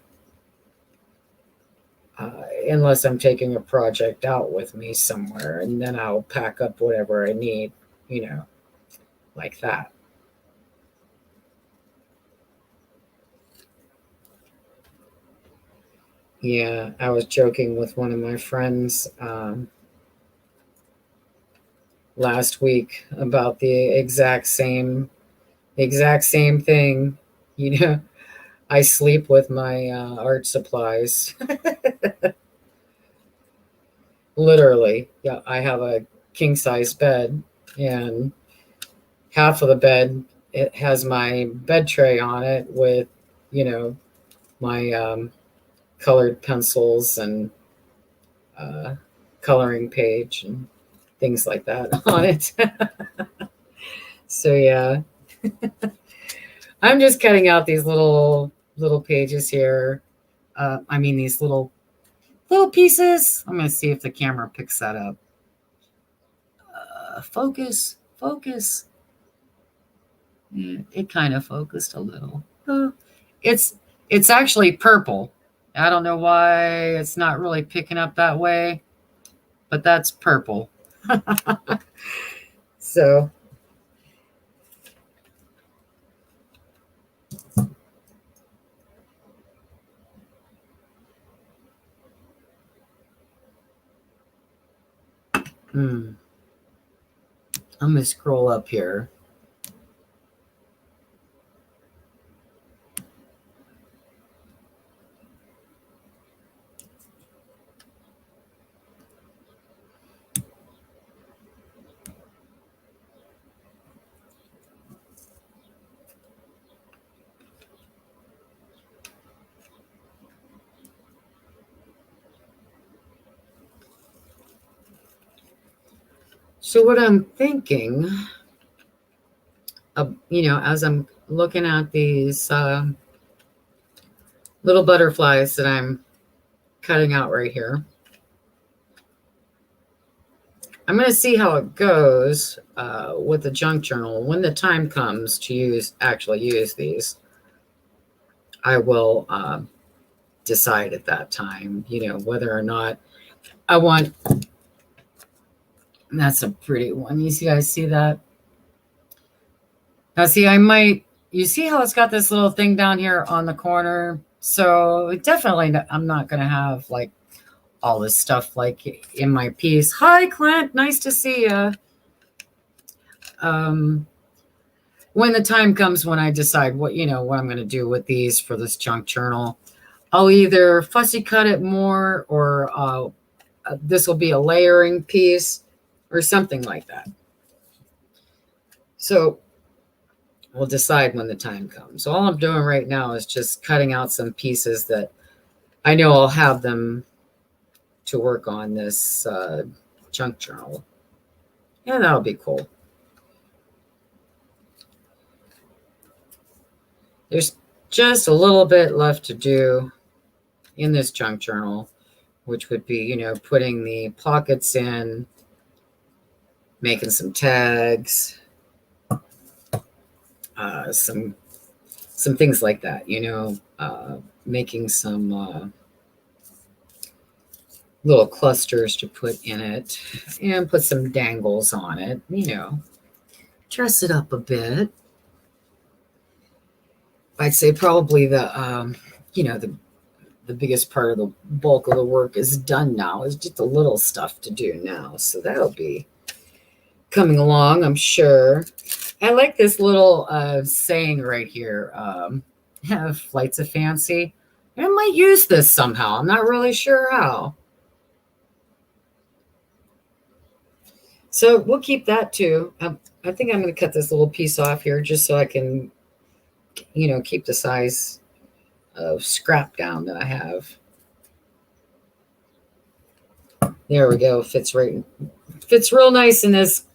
unless I'm taking a project out with me somewhere, and then I'll pack up whatever I need, you know, like that. Yeah, I was joking with one of my friends last week about the exact same thing. You know, I sleep with my art supplies. Literally, yeah, I have a king size bed, and half of the bed it has my bed tray on it with, you know, my colored pencils and uh, coloring page and things like that on it. So yeah, I'm just cutting out these little pages here. I mean these little pieces. I'm gonna see if the camera picks that up. Focus. Yeah, it kind of focused a little. It's it's actually purple. I don't know why it's not really picking up that way, but that's purple. So I'm gonna scroll up here. So what I'm thinking, as I'm looking at these little butterflies that I'm cutting out right here, I'm going to see how it goes with the junk journal. When the time comes to actually use these, I will decide at that time, whether or not I want. That's a pretty one. You guys see that? Now, see, you see how it's got this little thing down here on the corner? So definitely, I'm not going to have like all this stuff like in my piece. Hi, Clint. Nice to see you. When the time comes when I decide what I'm going to do with these for this junk journal, I'll either fussy cut it more, or this will be a layering piece or something like that. So we'll decide when the time comes. So all I'm doing right now is just cutting out some pieces that I know I'll have them to work on this junk journal. Yeah, that'll be cool. There's just a little bit left to do in this junk journal, which would be, putting the pockets in, making some tags, some things like that, making some little clusters to put in it, and put some dangles on it, dress it up a bit. I'd say probably the biggest part of the bulk of the work is done now. It's just a little stuff to do now. So that'll be coming along, I'm sure. I like this little saying right here, have flights of fancy. I might use this somehow. I'm not really sure how. So we'll keep that too. I think I'm going to cut this little piece off here just so I can, keep the size of scrap down that I have. There we go. Fits real nice in this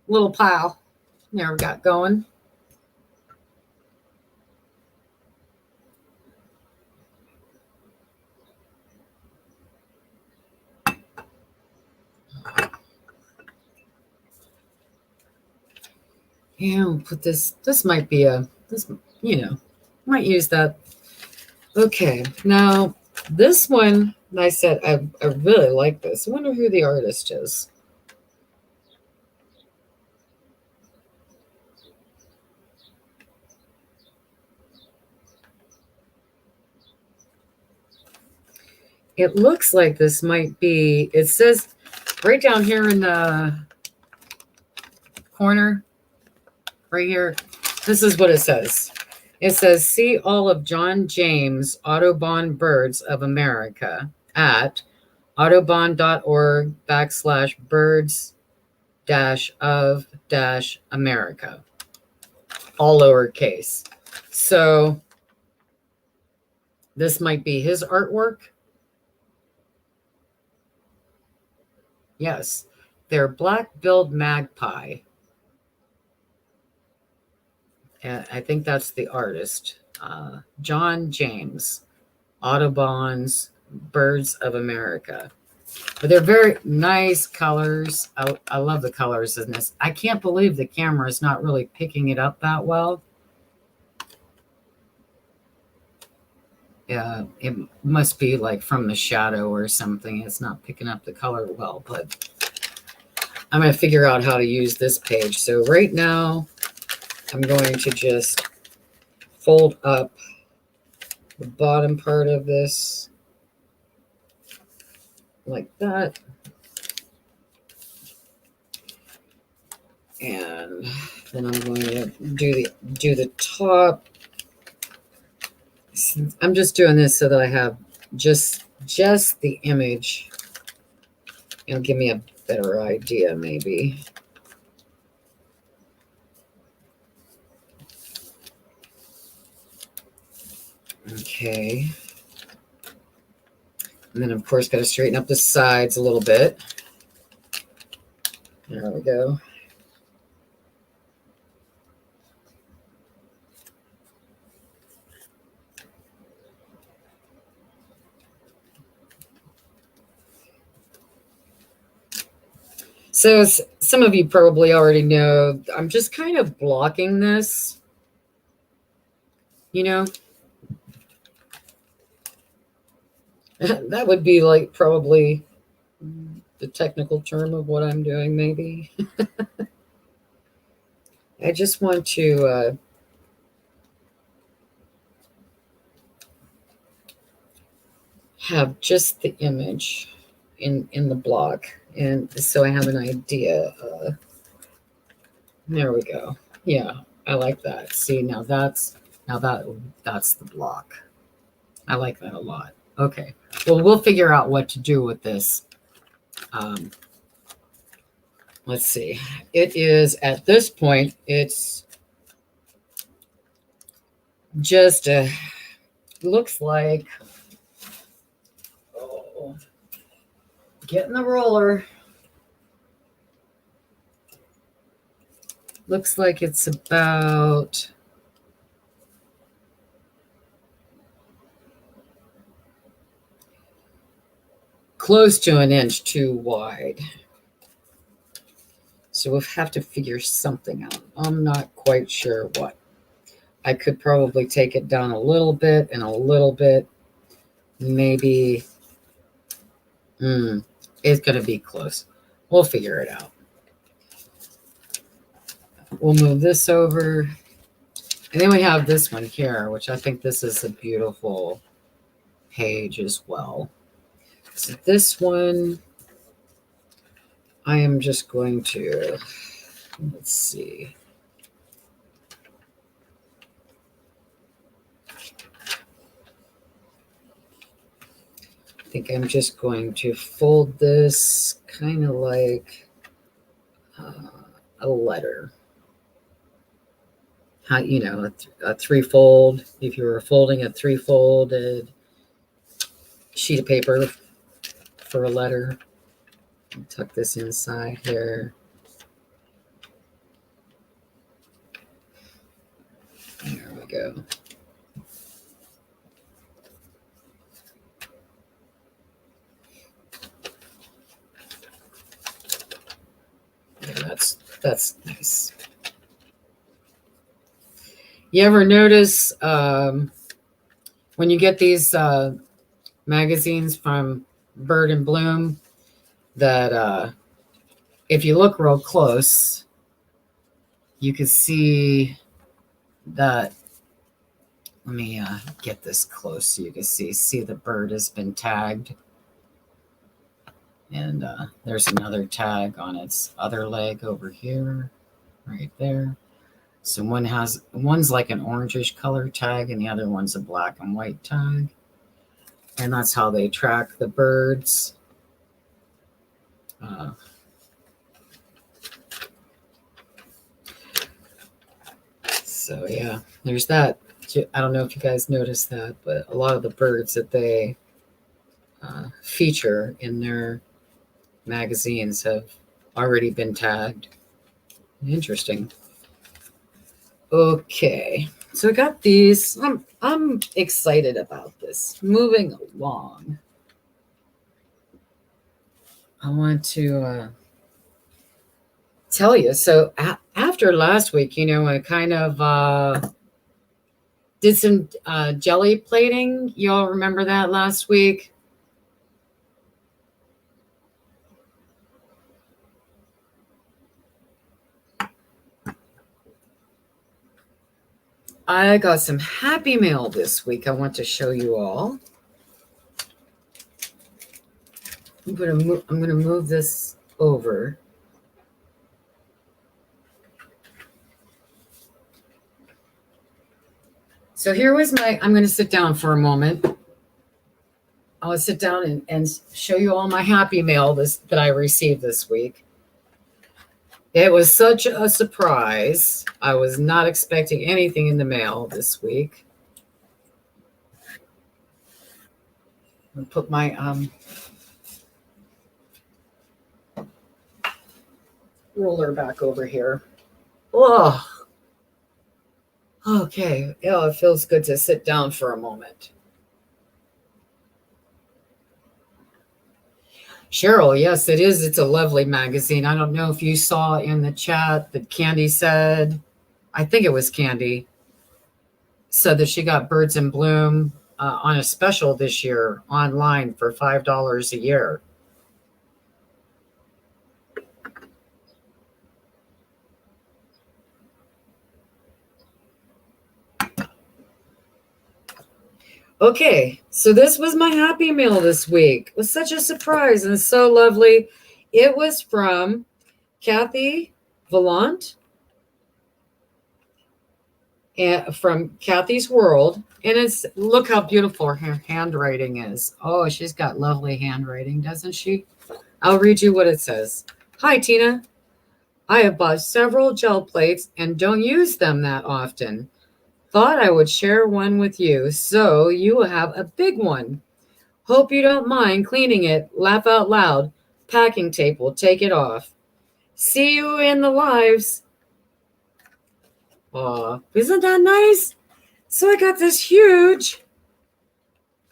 little pile. There we got going. Yeah, we'll put this might be might use that. Okay, now this one, I said I really like this. I wonder who the artist is. It looks like this might be, it says right down here in the corner, right here, this is what it says. It says, see all of John James Audubon Birds of America at audubon.org/birds of America, all lowercase. So this might be his artwork. Yes, they're black-billed magpie. I think that's the artist, John James, Audubon's Birds of America. But they're very nice colors. I love the colors in this. I can't believe the camera is not really picking it up that well. It must be like from the shadow or something. It's not picking up the color well, but I'm going to figure out how to use this page. So right now, I'm going to just fold up the bottom part of this like that. And then I'm going to do the top. I'm just doing this so that I have just the image. It'll give me a better idea, maybe. Okay. And then, of course, got to straighten up the sides a little bit. There we go. So some of you probably already know, I'm just kind of blocking this, you know. That would be like probably the technical term of what I'm doing, maybe. I just want to have just the image in the block, and so I have an idea. There we go. Yeah, I like that. See, now that's the block. I like that a lot. Okay, well, we'll figure out what to do with this. Let's see. It is, at this point, it's just looks like, oh, getting the roller. Looks like it's about close to an inch too wide. So we'll have to figure something out. I'm not quite sure what. I could probably take it down a little bit and a little bit. Maybe it's going to be close. We'll figure it out. We'll move this over. And then we have this one here, which I think this is a beautiful page as well. So this one, I am just going to, let's see. I think I'm just going to fold this kind of like a letter. How, you know, a three-fold. If you were folding a three-folded sheet of paper for a letter, tuck this inside here. There we go. Yeah, that's nice. You ever notice when you get these magazines from Bird and Bloom that if you look real close, you can see that. Let me get this close so you can see the bird has been tagged. And there's another tag on its other leg over here, right there. So one's like an orangish color tag and the other one's a black and white tag. And that's how they track the birds. So yeah, there's that. I don't know if you guys noticed that, but a lot of the birds that they feature in their magazines have already been tagged. Interesting. Okay, so I got these. I'm excited about this. Moving along, I want to tell you. So after last week, I kind of did some jelly plating. You all remember that last week? I got some Happy Mail this week I want to show you all. I'm gonna move this over. So here was I'm going to sit down for a moment. I'll sit down and show you all my Happy Mail that I received this week. It was such a surprise. I was not expecting anything in the mail this week. I'll put my roller back over here. Oh, okay. Yeah, it feels good to sit down for a moment. Cheryl, yes, it is. It's a lovely magazine. I don't know if you saw in the chat that Candy said, I think it was Candy, said that she got Birds in Bloom on a special this year online for $5 a year. Okay, so this was my Happy Meal this week. It was such a surprise and so lovely. It was from Kathy Vallant, and from Kathy's World. And look how beautiful her handwriting is. Oh, she's got lovely handwriting, doesn't she? I'll read you what it says. Hi, Tina. I have bought several gel plates and don't use them that often. Thought I would share one with you, so you will have a big one. Hope you don't mind cleaning it. Laugh out loud. Packing tape will take it off. See you in the lives. Aw, isn't that nice? So I got this huge.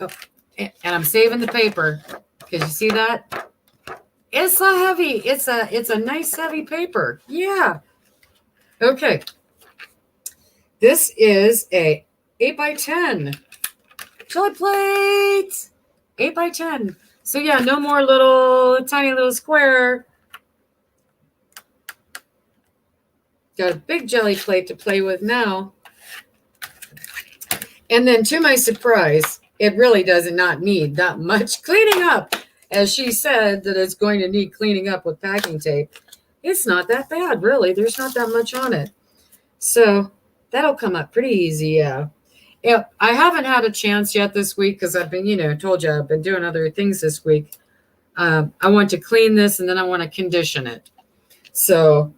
Oh, and I'm saving the paper. Can you see that? It's so heavy. It's a nice heavy paper. Yeah. Okay. This is a 8x10 jelly plate. 8x10. So yeah, no more tiny little square. Got a big jelly plate to play with now. And then to my surprise, it really does not need that much cleaning up. As she said that it's going to need cleaning up with packing tape. It's not that bad, really. There's not that much on it. So that'll come up pretty easy, yeah. Yeah, I haven't had a chance yet this week because I've been, told you I've been doing other things this week. I want to clean this and then I want to condition it. So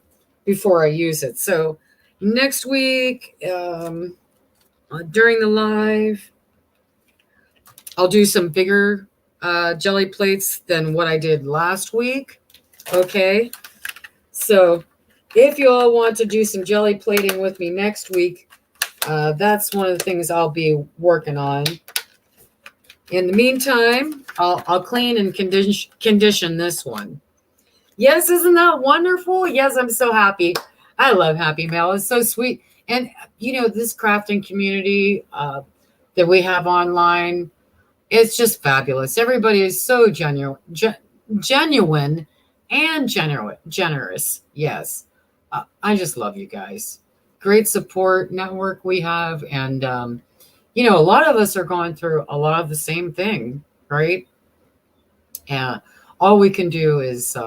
before I use it. So next week, during the live, I'll do some bigger jelly plates than what I did last week. Okay. So if you all want to do some jelly plating with me next week, that's one of the things I'll be working on. In the meantime, I'll clean and condition this one. Yes, isn't that wonderful? Yes, I'm so happy. I love Happy Mail. It's so sweet. And, this crafting community that we have online, it's just fabulous. Everybody is so genuine and generous. Yes. I just love you guys. Great support network we have. And, a lot of us are going through a lot of the same thing, right? Yeah. all we can do is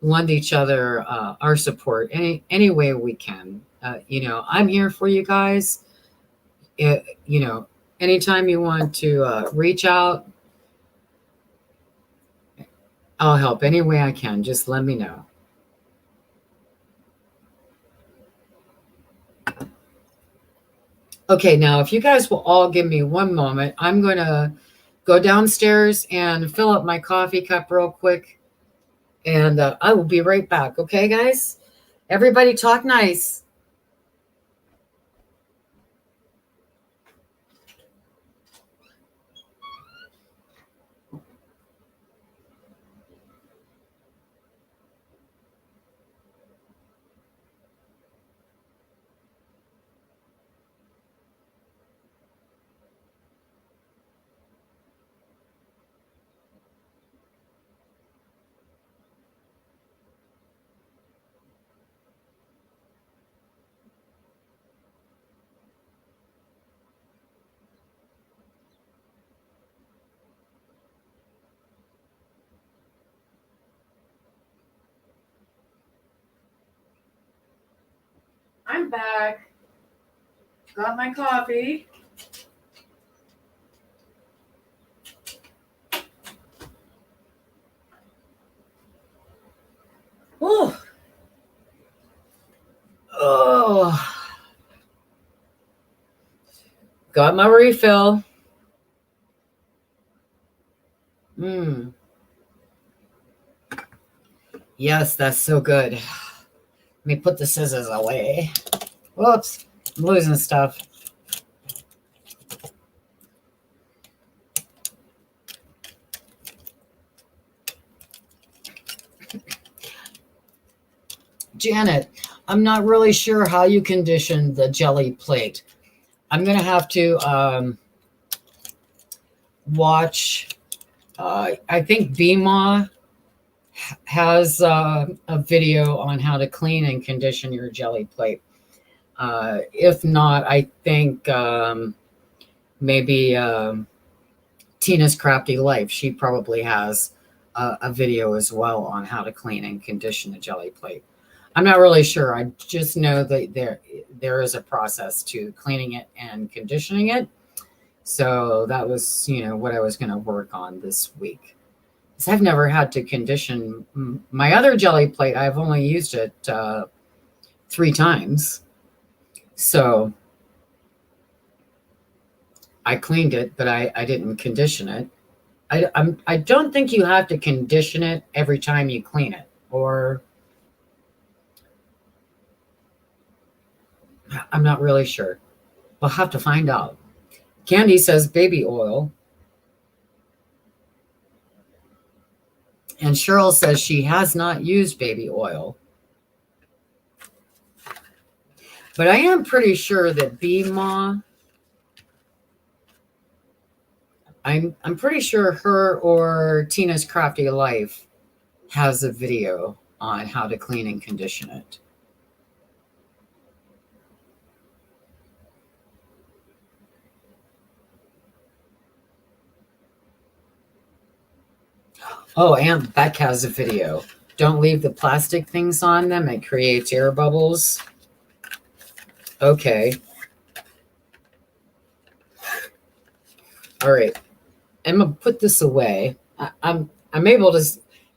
lend each other our support any way we can. I'm here for you guys. Anytime you want to reach out, I'll help any way I can. Just let me know. Okay, now if you guys will all give me one moment, I'm going to go downstairs and fill up my coffee cup real quick. And I will be right back. Okay, guys? Everybody talk nice. I'm back. Got my coffee. Oh. Got my refill. Yes, that's so good. Let me put the scissors away. Whoops, I'm losing stuff. Janet, I'm not really sure how you condition the jelly plate. I'm going to have to watch. I think BMA has a video on how to clean and condition your jelly plate. If not, I think maybe Tina's Crafty Life. She probably has a video as well on how to clean and condition a jelly plate. I'm not really sure. I just know that there is a process to cleaning it and conditioning it. So that was, what I was going to work on this week. Because I've never had to condition my other jelly plate. I've only used it 3 times. So I cleaned it, but I didn't condition it. I don't think you have to condition it every time you clean it, or I'm not really sure. We'll have to find out. Candy says baby oil. And Cheryl says she has not used baby oil. But I am pretty sure that BMA, I'm pretty sure her or Tina's Crafty Life has a video on how to clean and condition it. Oh, and Beck has a video. Don't leave the plastic things on them. It creates air bubbles. Okay. All right. I'm going to put this away. I'm able to,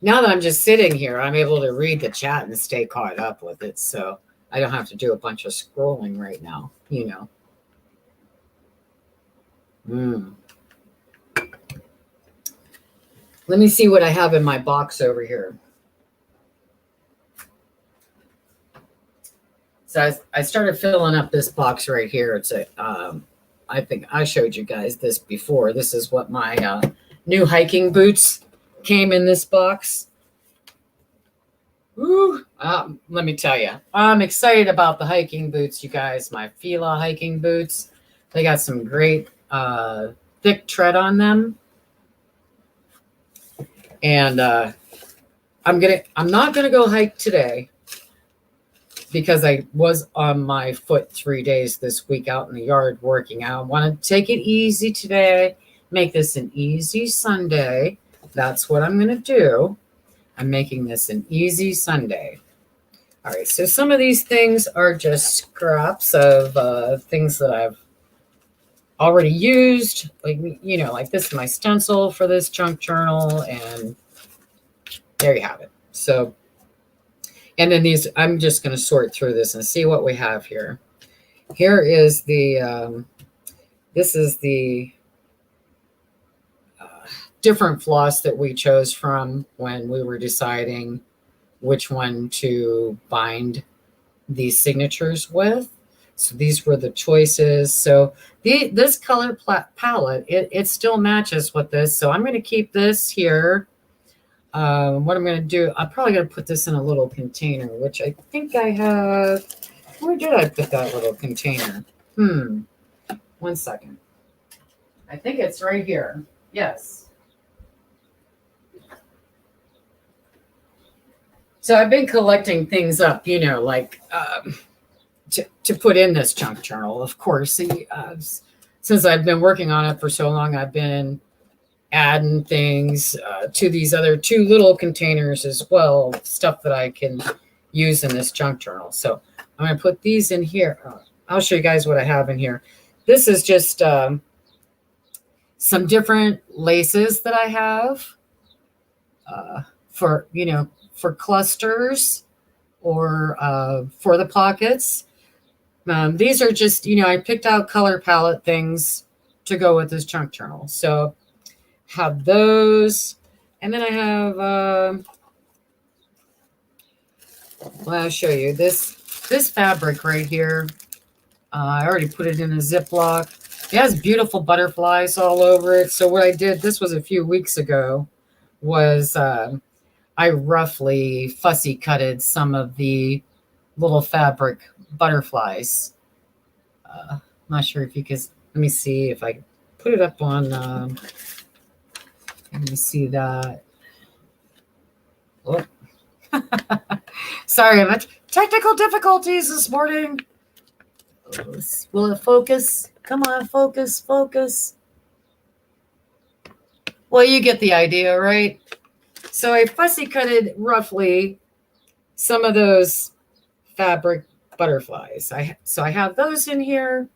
now that I'm just sitting here, I'm able to read the chat and stay caught up with it. So I don't have to do a bunch of scrolling right now, Let me see what I have in my box over here. So I started filling up this box right here. It's I think I showed you guys this before. This is what my new hiking boots came in this box. Woo, let me tell you, I'm excited about the hiking boots, you guys. My Fila hiking boots. They got some great thick tread on them. And I'm not gonna go hike today because I was on my foot 3 days this week out in the yard working out. I want to take it easy today, make this an easy Sunday. that's what I'm going to do. I'm making this an easy Sunday. All right, so some of these things are just scraps of things that I've already used. Like, like this is my stencil for this junk journal, and there you have it. So, and then these, I'm just going to sort through this and see what we have here. Here is the, this is the different floss that we chose from when we were deciding which one to bind these signatures with. So these were the choices. So this color palette, it still matches with this. So I'm going to keep this here. What I'm going to do, I'm probably going to put this in a little container, which I think I have. Where did I put that little container? 1 second. I think it's right here. Yes. So I've been collecting things up, like to put in this junk journal. Of course, since I've been working on it for so long, I've been adding things to these other 2 little containers as well, stuff that I can use in this junk journal. So I'm going to put these in here. I'll show you guys what I have in here. This is just some different laces that I have for, for clusters or for the pockets. These are just, I picked out color palette things to go with this junk journal. So have those. And then I have, well, I'll show you this fabric right here. I already put it in a Ziploc. It has beautiful butterflies all over it. So what I did, this was a few weeks ago, was I roughly fussy cutted some of the little fabric butterflies. I'm not sure if you can, let me see if I put it up on, let me see that. Oh. Sorry, I'm at technical difficulties this morning. Will it focus? Come on, focus, focus. Well, you get the idea, right? So I fussy cutted roughly some of those fabric butterflies. So I have those in here.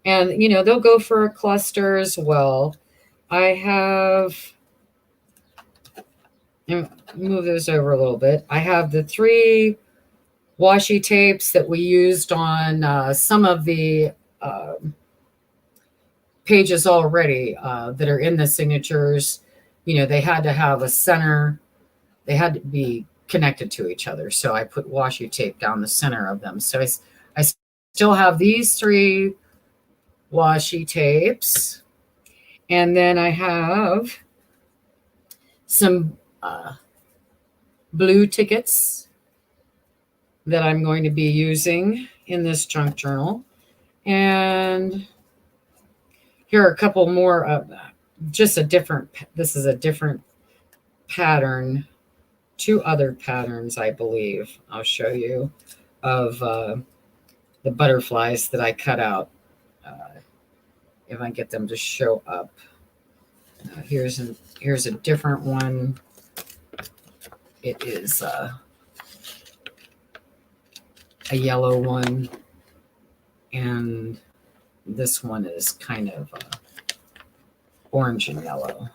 And, they'll go for a cluster as well. I have, move those over a little bit. I have the 3 washi tapes that we used on some of the pages already that are in the signatures. They had to have a center. They had to be connected to each other. So I put washi tape down the center of them. So I still have these 3 washi tapes. And then I have some blue tickets that I'm going to be using in this junk journal. And here are a couple more, just a different, this is a different pattern, 2 other patterns, I believe. I'll show you of the butterflies that I cut out. If I get them to show up. Here's a different one. It is a yellow one, and this one is kind of orange and yellow.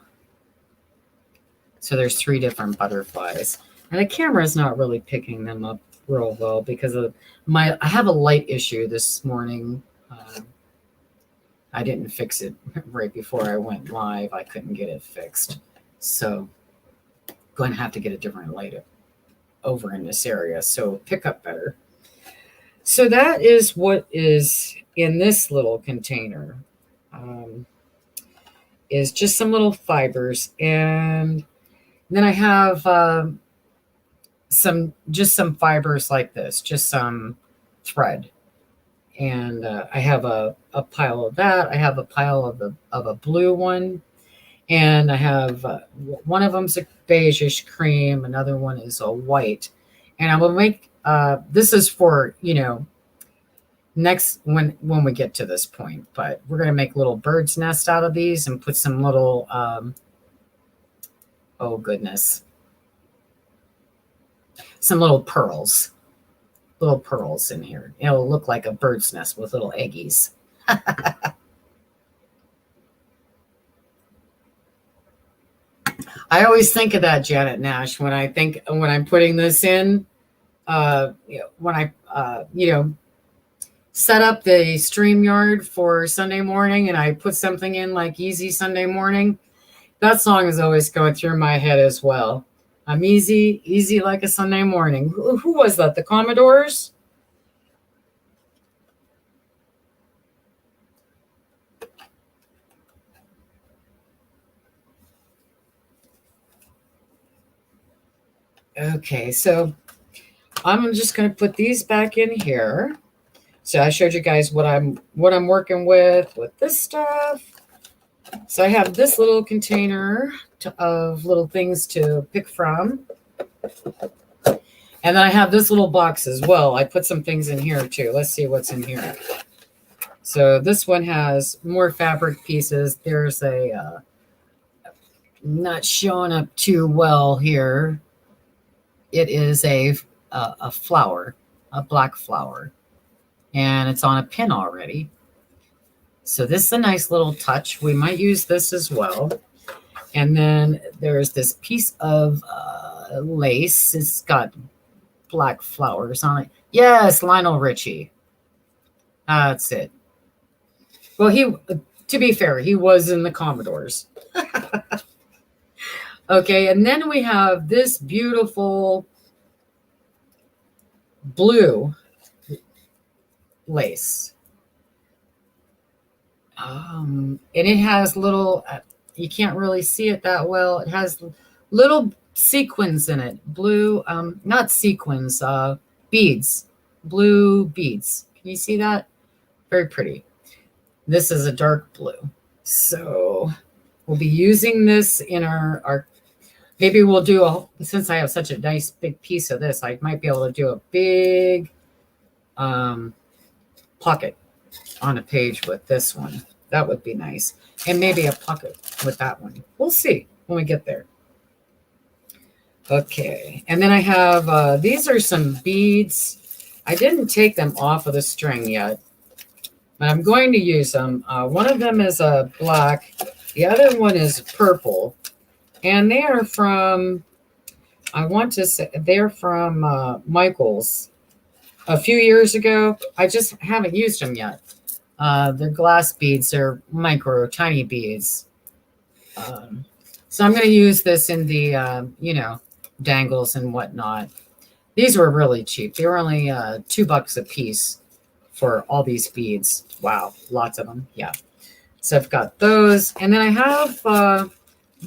So there's 3 different butterflies, and the camera is not really picking them up real well because of I have a light issue this morning. I didn't fix it right before I went live. I couldn't get it fixed. So going to have to get a different light over in this area so pick up better. So that is what is in this little container. Is just some little fibers. And then I have some fibers like this, just some thread. And I have a pile of that. I have a pile of a blue one. And I have one of them's a beigeish cream. Another one is a white. And I will make, this is for, next when we get to this point. But we're going to make little bird's nest out of these and put some little Oh, goodness. Some little pearls in here. It'll look like a bird's nest with little eggies. I always think of that, Janet Nash, when I'm putting this in, when I, set up the StreamYard for Sunday morning and I put something in like Easy Sunday Morning. That song is always going through my head as well. I'm easy like a Sunday morning. Who was that? The Commodores? Okay, so I'm just going to put these back in here. So I showed you guys what I'm working with this stuff. So I have this little container of little things to pick from. And then I have this little box as well. I put some things in here too. Let's see what's in here. So this one has more fabric pieces. There's a, not showing up too well here. It is a flower, a black flower. And it's on a pin already. So this is a nice little touch. We might use this as well. And then there's this piece of lace. It's got black flowers on it. Yes, Lionel Richie. That's it. Well, to be fair, he was in the Commodores. Okay, and then we have this beautiful blue lace. And it has little, you can't really see it that well. It has little sequins in it. Blue, not sequins, beads. Blue beads. Can you see that? Very pretty. This is a dark blue. So we'll be using this in our maybe we'll do since I have such a nice big piece of this, I might be able to do a big pocket on a page with this one. That would be nice. And maybe a pocket with that one. We'll see when we get there. Okay. And then I have, these are some beads. I didn't take them off of the string yet, but I'm going to use them. One of them is a black. The other one is purple. And they are from, I want to say, they're from Michael's a few years ago. I just haven't used them yet. They're glass beads. They're micro, tiny beads. So I'm going to use this in the, dangles and whatnot. These were really cheap. They were only $2 a piece for all these beads. Wow, lots of them. Yeah. So I've got those. And then I have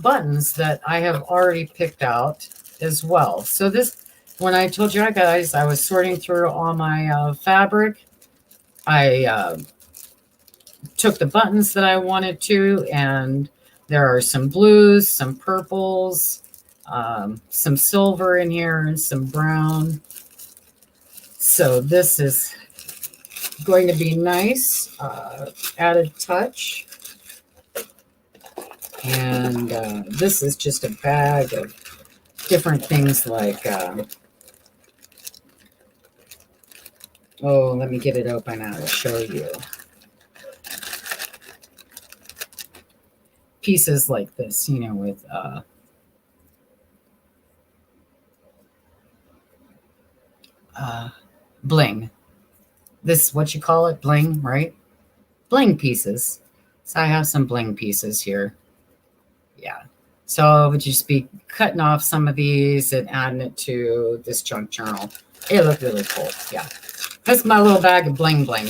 buttons that I have already picked out as well. So this, when I told you guys I was sorting through all my fabric, I took the buttons that I wanted to, and there are some blues, some purples, some silver in here, and some brown. So this is going to be nice, added touch. And this is just a bag of different things like, oh, let me get it open. I will show you. Pieces like this, with bling. This, what you call it, bling, right? Bling pieces. So I have some bling pieces here. Yeah. So I would just be cutting off some of these and adding it to this junk journal. It looked really cool. Yeah. That's my little bag of bling bling.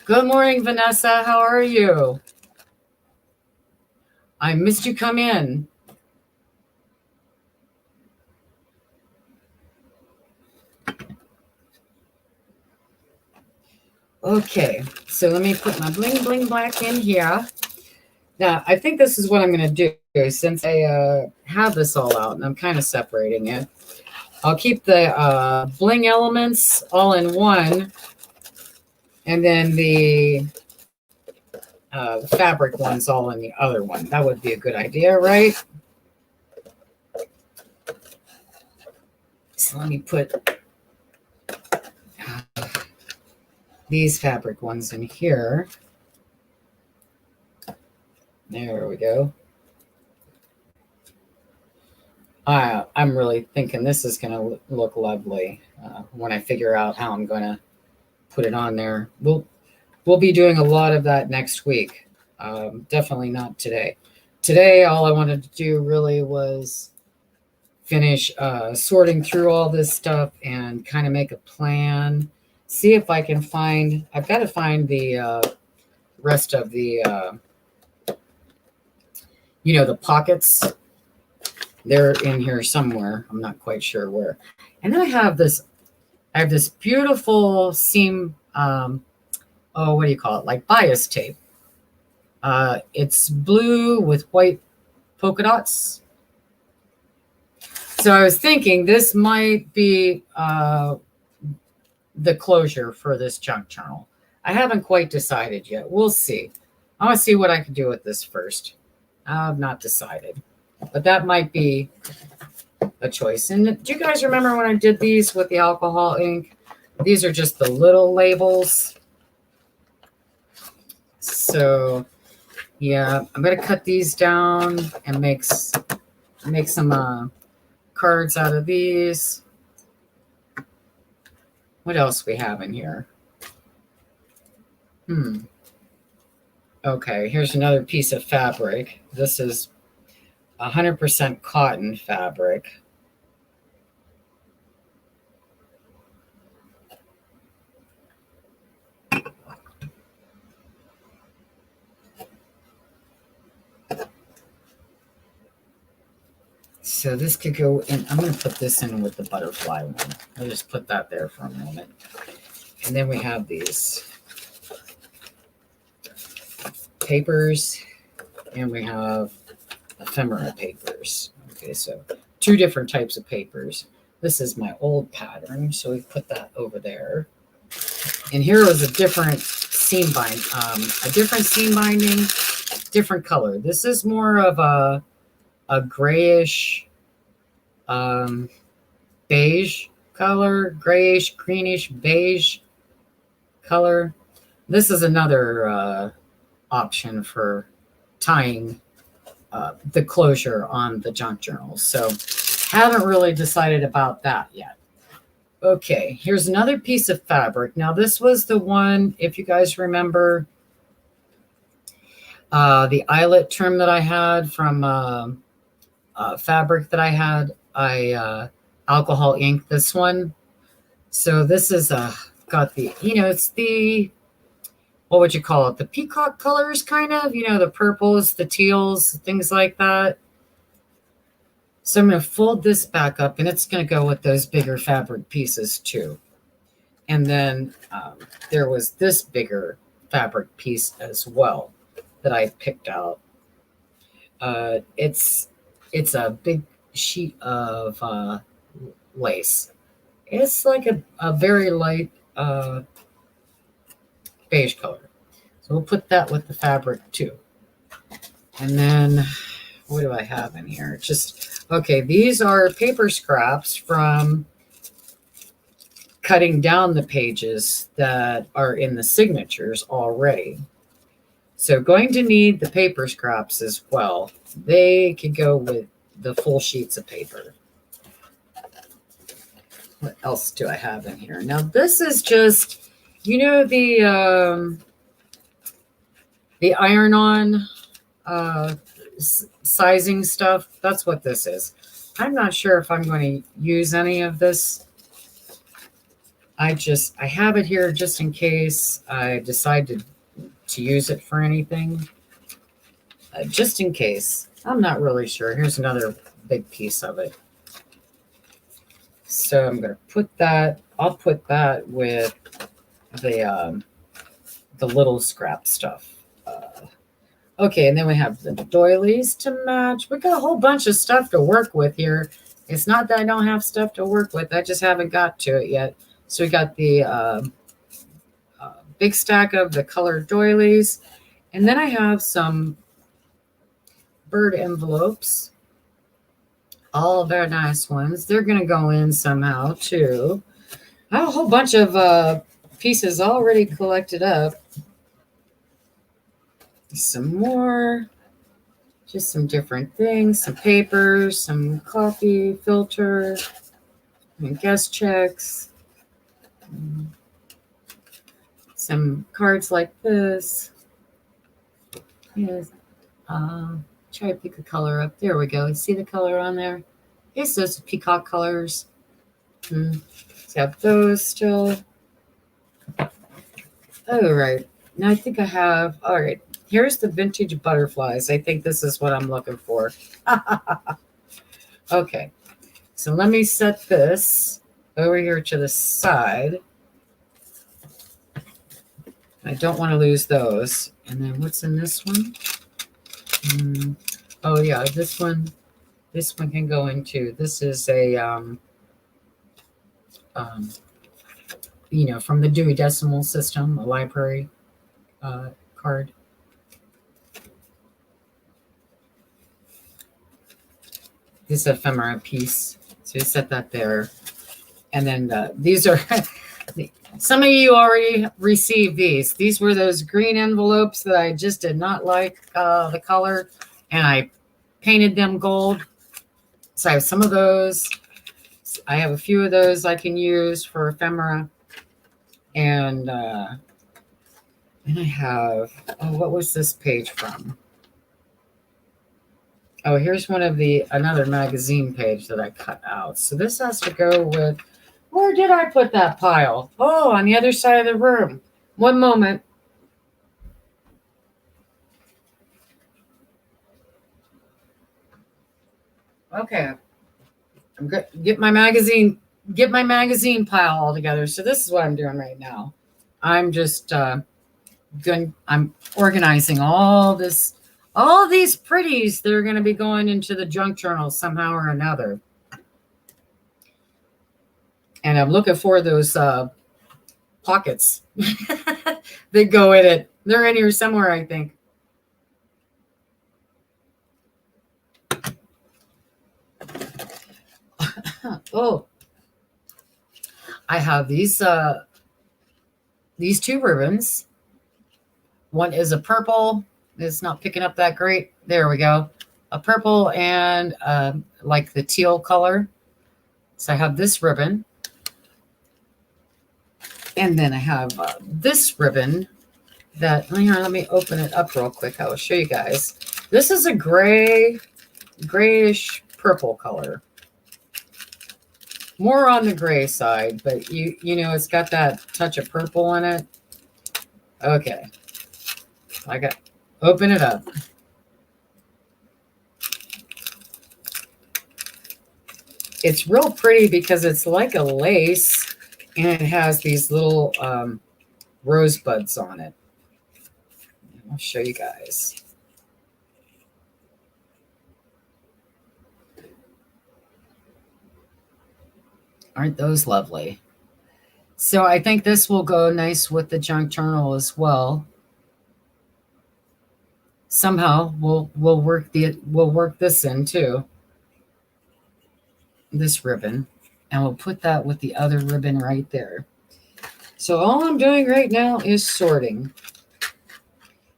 Good morning, Vanessa. How are you? I missed you come in. Okay, so let me put my bling bling black in here. Now, I think this is what I'm going to do since I have this all out and I'm kind of separating it. I'll keep the bling elements all in one, and then the the fabric one's all in the other one. That would be a good idea, right? So let me put these fabric ones in here. There we go. I'm really thinking this is going to look lovely when I figure out how I'm going to put it on there. We'll be doing a lot of that next week. Definitely not today. Today, all I wanted to do really was finish sorting through all this stuff and kind of make a plan. See if I can find, I've got to find the rest of the, the pockets. They're in here somewhere. I'm not quite sure where. And then I have this beautiful seam, what do you call it? Like bias tape. It's blue with white polka dots. So I was thinking this might be the closure for this junk journal. I haven't quite decided yet. We'll see. I want to see what I can do with this first. I've not decided. But that might be a choice. And do you guys remember when I did these with the alcohol ink? These are just the little labels. So, yeah, I'm going to cut these down and make some cards out of these. What else we have in here? Okay, here's another piece of fabric. This is 100% cotton fabric. So this could go in. I'm going to put this in with the butterfly one. I'll just put that there for a moment. And then we have these papers, and we have ephemera papers. Okay, so 2 different types of papers. This is my old pattern, so we put that over there. And here was a different seam binding, different color. This is more of a grayish, beige color, grayish, greenish, beige color. This is another option for tying the closure on the junk journals. So haven't really decided about that yet. Okay, here's another piece of fabric. Now this was the one, if you guys remember, the eyelet trim that I had from fabric that I had. I alcohol ink this one. So this is got the, it's the, what would you call it? The peacock colors, kind of, the purples, the teals, things like that. So I'm going to fold this back up, and it's going to go with those bigger fabric pieces too. And then there was this bigger fabric piece as well that I picked out. It's a big sheet of lace. It's like a very light beige color. So we'll put that with the fabric too. And then what do I have in here? Okay, these are paper scraps from cutting down the pages that are in the signatures already. So going to need the paper scraps as well. They could go with the full sheets of paper. What else do I have in here? Now this is just, the iron-on sizing stuff. That's what this is. I'm not sure if I'm going to use any of this. I have it here just in case I decide to use it for anything. Just in case. I'm not really sure. Here's another big piece of it. So I'm going to put that, I'll put that with the little scrap stuff. Okay, and then we have the doilies to match. We got a whole bunch of stuff to work with here. It's not that I don't have stuff to work with. I just haven't got to it yet. So we got the big stack of the colored doilies. And then I have some bird envelopes. All very nice ones. They're going to go in somehow too. I have a whole bunch of pieces already collected up. Some more. Just some different things. Some papers, some coffee filter, and guest checks. Some cards like this. Yes. Try to pick a color up. There we go. You see the color on there? Yes, those peacock colors. So I have those still. All right. Now I think I have. All right. Here's the vintage butterflies. I think this is what I'm looking for. Okay. So let me set this over here to the side. I don't want to lose those. And then what's in this one? Oh yeah, this one can go into. This is a from the Dewey Decimal System, a library card. This ephemera piece. So you set that there. And then these are, some of you already received these. These were those green envelopes that I just did not like the color. And I painted them gold. So I have some of those. I have a few of those I can use for ephemera. And I have, what was this page from? Oh, here's another magazine page that I cut out. So this has to go with, where did I put that pile? Oh, on the other side of the room. One moment. Okay. I'm good. Get my magazine pile all together. So this is what I'm doing right now. I'm just I'm organizing all these pretties that are going to be going into the junk journal somehow or another. And I'm looking for those pockets that go in it. They're in here somewhere, I think. Oh, I have these two ribbons. One is a purple. It's not picking up that great. There we go. A purple and like the teal color. So I have this ribbon. And then I have this ribbon that, let me open it up real quick. I will show you guys. This is a grayish purple color. More on the gray side, but you know, it's got that touch of purple in it. Okay. Open it up. It's real pretty because it's like a lace and it has these little rosebuds on it. I'll show you guys. Aren't those lovely? So I think this will go nice with the junk journal as well. Somehow we'll work this in too. This ribbon, and we'll put that with the other ribbon right there. So all I'm doing right now is sorting.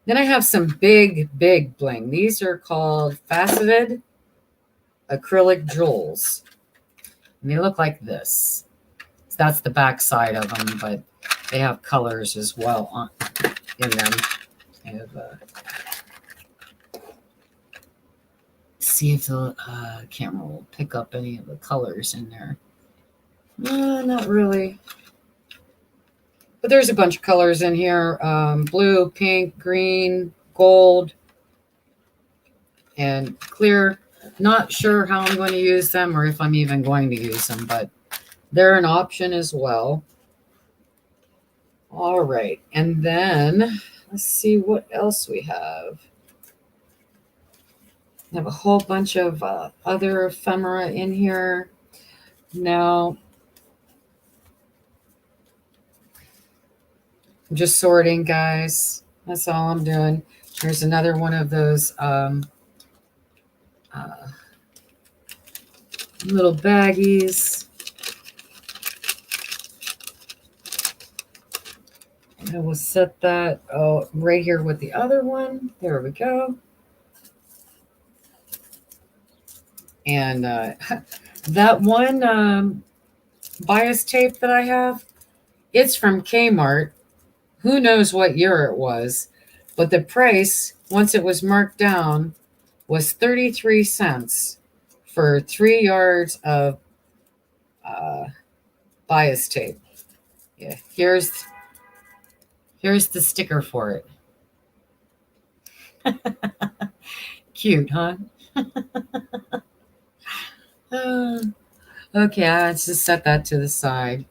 Then I have some big bling. These are called Faceted Acrylic Jewels. And they look like this. So that's the back side of them, but they have colors as well in them. I have see if the camera will pick up any of the colors in there. Not really. But there's a bunch of colors in here. Blue, pink, green, gold, and clear. Not sure how I'm going to use them or if I'm even going to use them, but they're an option as well. All right. And then let's see what else we have. I have a whole bunch of other ephemera in here. Now, I'm just sorting, guys. That's all I'm doing. Here's another one of those little baggies. And I will set that right here with the other one. There we go. And that one bias tape that I have, it's from Kmart. Who knows what year it was, but the price, once it was marked down, was 33 cents for 3 yards of bias tape. Yeah, here's the sticker for it. Cute, huh? Okay, let's just set that to the side.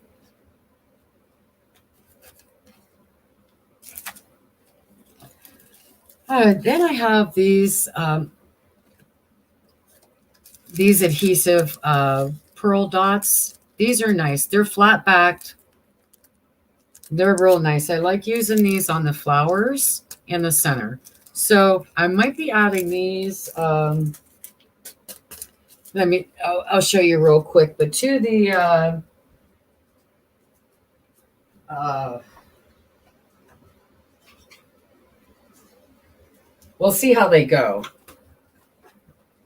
Then I have these adhesive pearl dots. These are nice. They're flat backed. They're real nice. I like using these on the flowers in the center. So I might be adding these. I'll show you real quick. But to the we'll see how they go.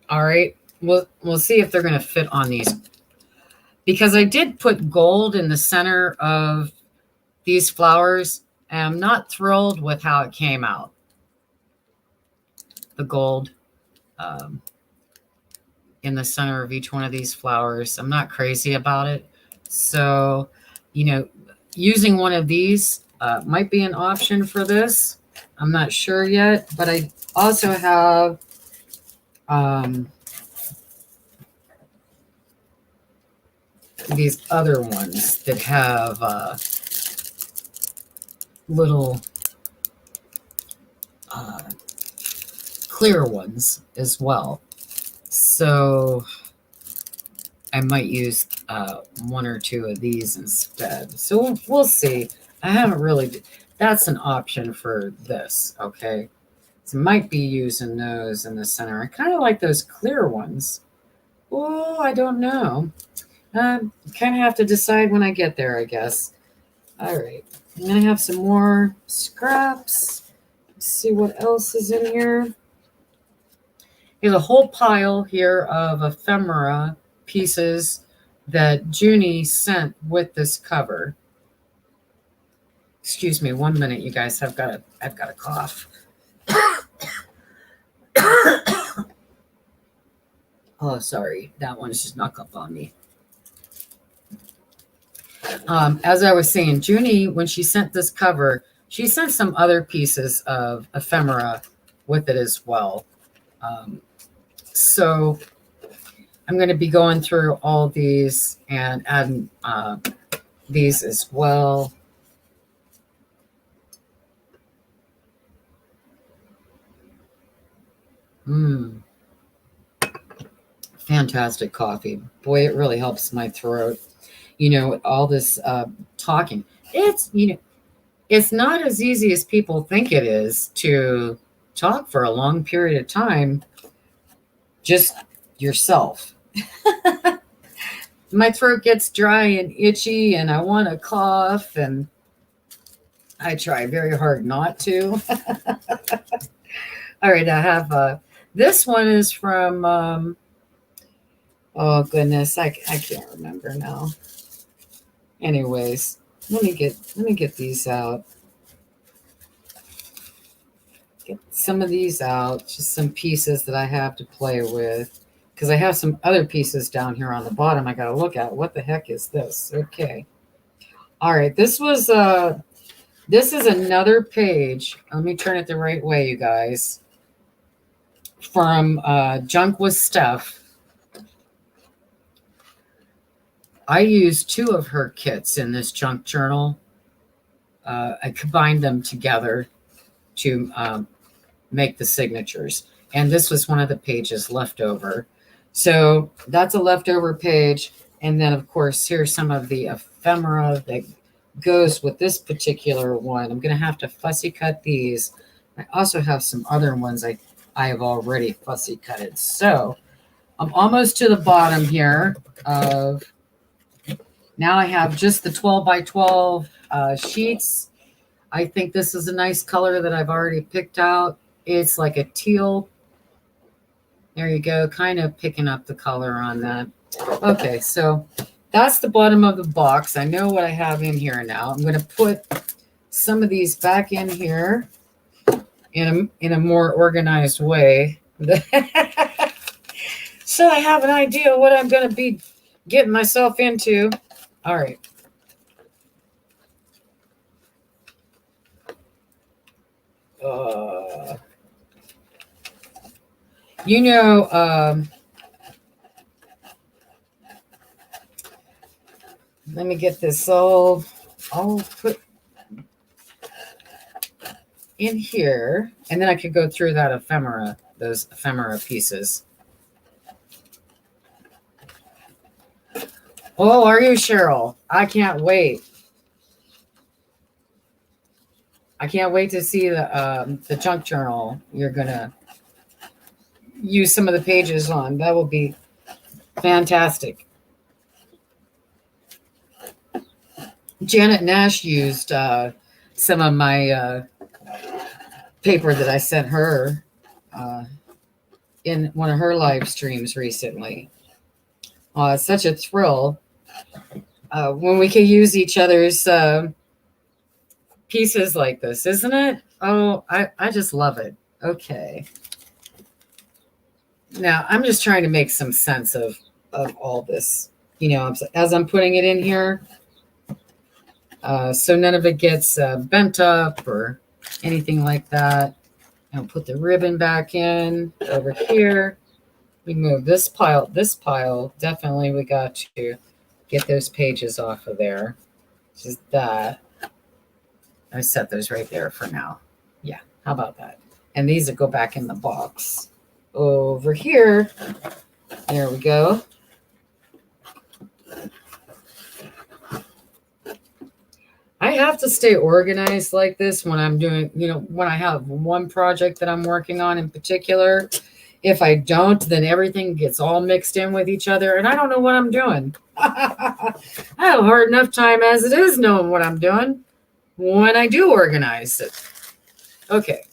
All right. We'll see if they're going to fit on these. Because I did put gold in the center of these flowers, and I'm not thrilled with how it came out. The gold in the center of each one of these flowers. I'm not crazy about it. So, using one of these might be an option for this. I'm not sure yet, but I also have these other ones that have little clear ones as well. So I might use one or two of these instead. So we'll see. I haven't really. That's an option for this. Okay. So might be using those in the center. I kind of like those clear ones. Oh, I don't know. Kind of have to decide when I get there, I guess. All right. I'm going to have some more scraps. Let's see what else is in here. There's a whole pile here of ephemera pieces that Junie sent with this cover. Excuse me 1 minute, you guys. I've got a cough. Oh, sorry. That one just snuck up on me. As I was saying, Junie, when she sent this cover, she sent some other pieces of ephemera with it as well. So I'm going to be going through all these and adding these as well. Fantastic coffee. Boy, it really helps my throat. All this talking. It's not as easy as people think it is to talk for a long period of time, just yourself. My throat gets dry and itchy and I want to cough, and I try very hard not to. All right, I have this one is from oh goodness, I can't remember now. Anyways, let me get these out. Get some of these out, just some pieces that I have to play with, because I have some other pieces down here on the bottom I got to look at. What the heck is this? Okay. All right, this is another page. Let me turn it the right way, you guys. From Junk with Steph. I used 2 of her kits in this junk journal. I combined them together to make the signatures. And this was one of the pages left over. So that's a leftover page. And then, of course, here's some of the ephemera that goes with this particular one. I'm going to have to fussy cut these. I also have some other ones I have already fussy cutted. So I'm almost to the bottom here of, now I have just the 12 by 12 sheets. I think this is a nice color that I've already picked out. It's like a teal. There you go, kind of picking up the color on that. Okay, so that's the bottom of the box. I know what I have in here now. I'm going to put some of these back in here in a more organized way. So I have an idea what I'm going to be getting myself into. All right. You know, let me get this all put in here, and then I could go through that ephemera, those ephemera pieces. Oh, are you, Cheryl? I can't wait. I can't wait to see the junk journal you're gonna use some of the pages on. That will be fantastic. Janet Nash used some of my paper that I sent her in one of her live streams recently. It's such a thrill when we can use each other's pieces like this, isn't it? Oh, I just love it. Okay. Now, I'm just trying to make some sense of all this, you know, as I'm putting it in here. So none of it gets bent up or anything like that. I'll put the ribbon back in over here. We move this pile. Definitely we got to get those pages off of there. Just that. I set those right there for now. Yeah, how about that? And these will go back in the box. Over here, there we go. I have to stay organized like this when I'm doing, you know, when I have one project that I'm working on in particular. If I don't, then everything gets all mixed in with each other, and I don't know what I'm doing. I have a hard enough time as it is knowing what I'm doing when I do organize it. Okay.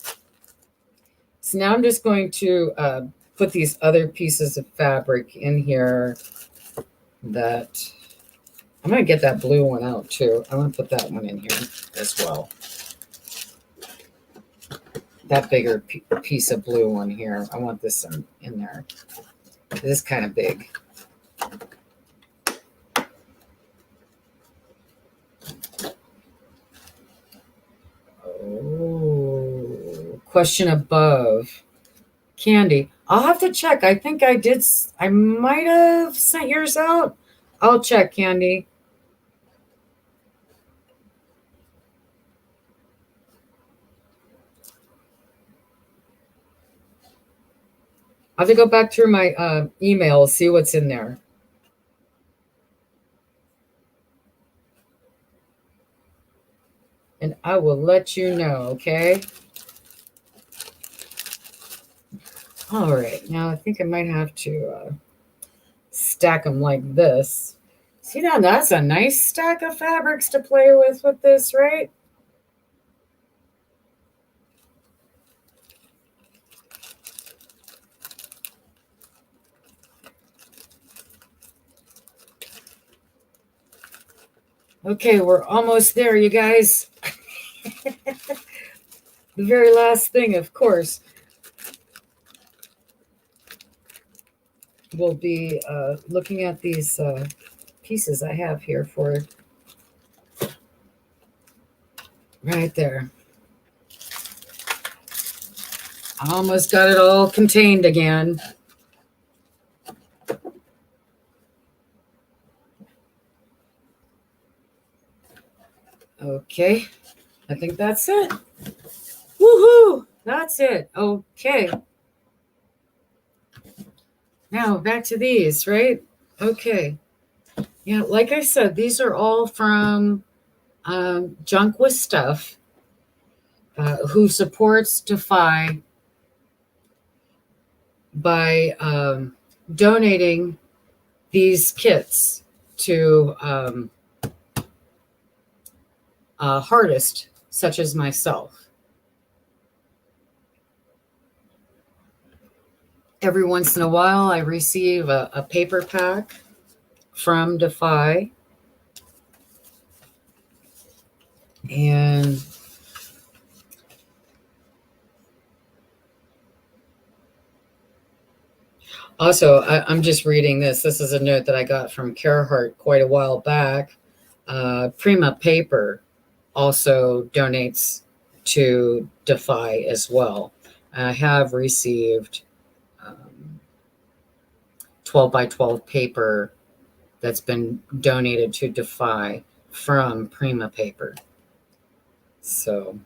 So now I'm just going to put these other pieces of fabric in here that I'm going to get that blue one out too. I'm going to put that one in here as well. That bigger piece of blue one here. I want this in there. This is kind of big. Oh, question above. Candy. I'll have to check. I think I did. I might have sent yours out. I'll check, Candy. I have to go back through my emails, see what's in there. And I will let you know, okay? All right. Now I think I might have to stack them like this. See, now that's a nice stack of fabrics to play with this, right? Okay, we're almost there, you guys. The very last thing, of course, will be looking at these pieces I have here for right there. I almost got it all contained again. Okay, I think that's it. Woohoo! That's it. Okay. Now back to these, right? Okay. Yeah, like I said, these are all from Junk with Stuff, who supports Defy by donating these kits to artists such as myself. Every once in a while, I receive a paper pack from Defy. And also, I'm just reading this. This is a note that I got from Carhartt quite a while back. Prima Paper also donates to Defy as well. I have received 12 by 12 paper that's been donated to Defy from Prima Paper. So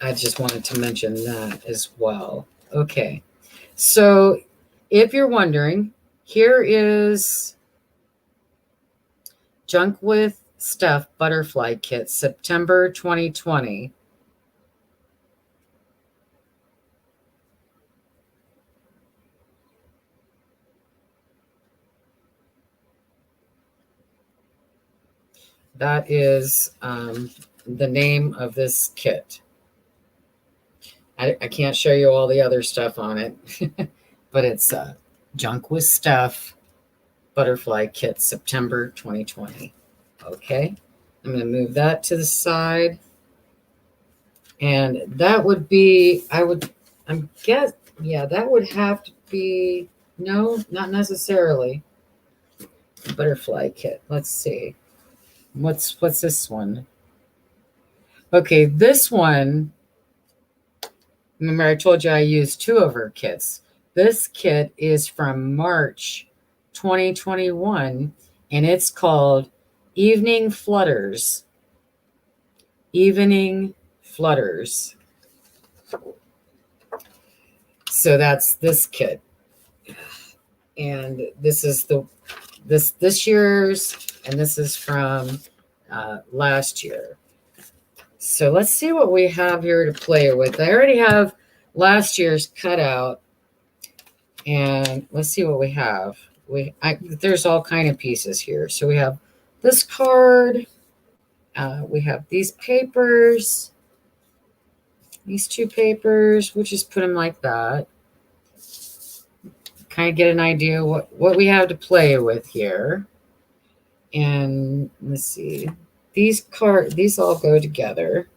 I just wanted to mention that as well. Okay. So if you're wondering, here is Junk with Stuff Butterfly Kit, September 2020. That is the name of this kit. I can't show you all the other stuff on it, but it's Junk with Stuff Butterfly Kit, September 2020. Okay, I'm going to move that to the side. And that would be, that would have to be, no, not necessarily. Butterfly Kit. Let's see. What's this one? Okay, this one, remember I told you I used 2 of her kits. This kit is from March 2021, and it's called Evening Flutters. Evening Flutters. So that's this kit. And this is this year's, and this is from last year. So let's see what we have here to play with. I already have last year's cutout, and let's see what we have. There's all kind of pieces here. So we have this card. We have these papers. These 2 papers. We'll just put them like that. Kind of get an idea what we have to play with here. And let's see. These all go together.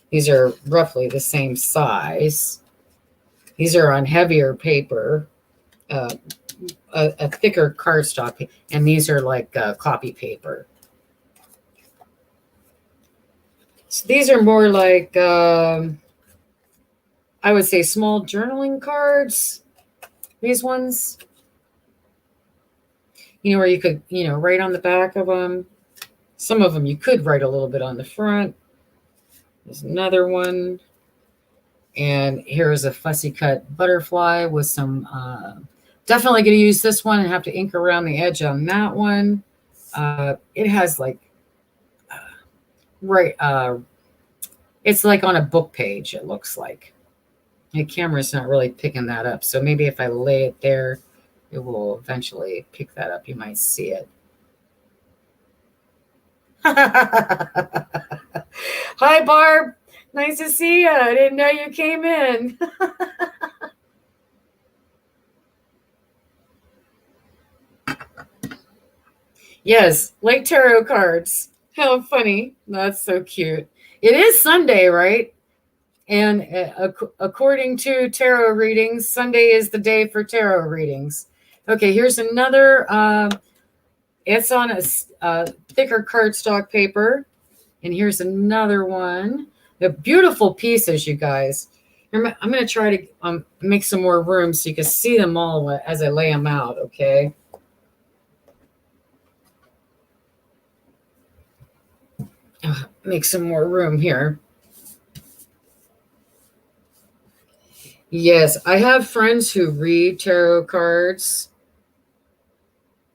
These are roughly the same size. These are on heavier paper, a thicker cardstock, and these are like copy paper. So these are more like, I would say, small journaling cards. These ones, where you could, write on the back of them. Some of them you could write a little bit on the front. There's another one. And here's a Fussy Cut Butterfly with some, definitely going to use this one and have to ink around the edge on that one. It has like, it's like on a book page, it looks like. The camera's not really picking that up. So maybe if I lay it there, it will eventually pick that up. You might see it. Hi, Barb. Nice to see you. I didn't know you came in. Yes, like tarot cards. How funny. That's so cute. It is Sunday, right? And according to tarot readings, Sunday is the day for tarot readings. Okay, here's another. It's on a thicker cardstock paper. And here's another one. They're beautiful pieces, you guys. I'm going to try to make some more room so you can see them all as I lay them out, okay? Make some more room here. Yes, I have friends who read tarot cards,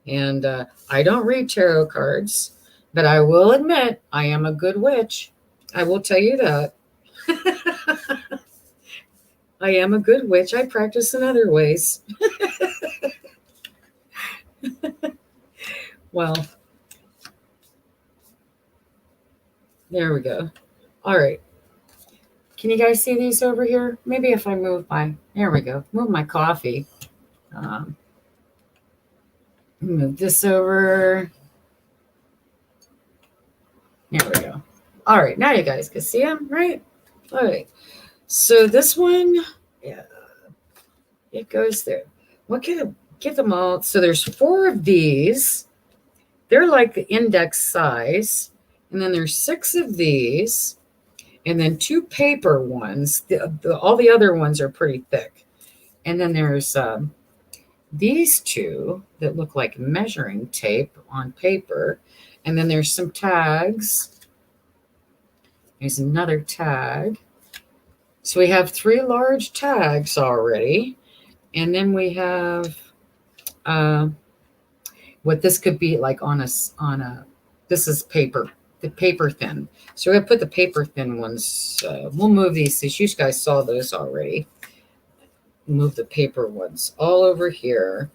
and I don't read tarot cards, But I will admit, I am a good witch. I will tell you that. I am a good witch. I practice in other ways. Well, there we go. All right. Can you guys see these over here? Maybe if I move there we go. Move my coffee. Um, Move this over. There we go. All right. Now you guys can see them, right? All right. So this one, yeah, it goes there. What can I get them all? So there's 4 of these. They're like the index size. And then there's 6 of these. And then 2 paper ones. All the other ones are pretty thick. And then there's these 2 that look like measuring tape on paper. And then there's some tags. There's another tag. So we have 3 large tags already. And then we have what this could be like on a this is paper, the paper thin. So we're going to put the paper thin ones. We'll move these. You guys saw those already. Move the paper ones all over here.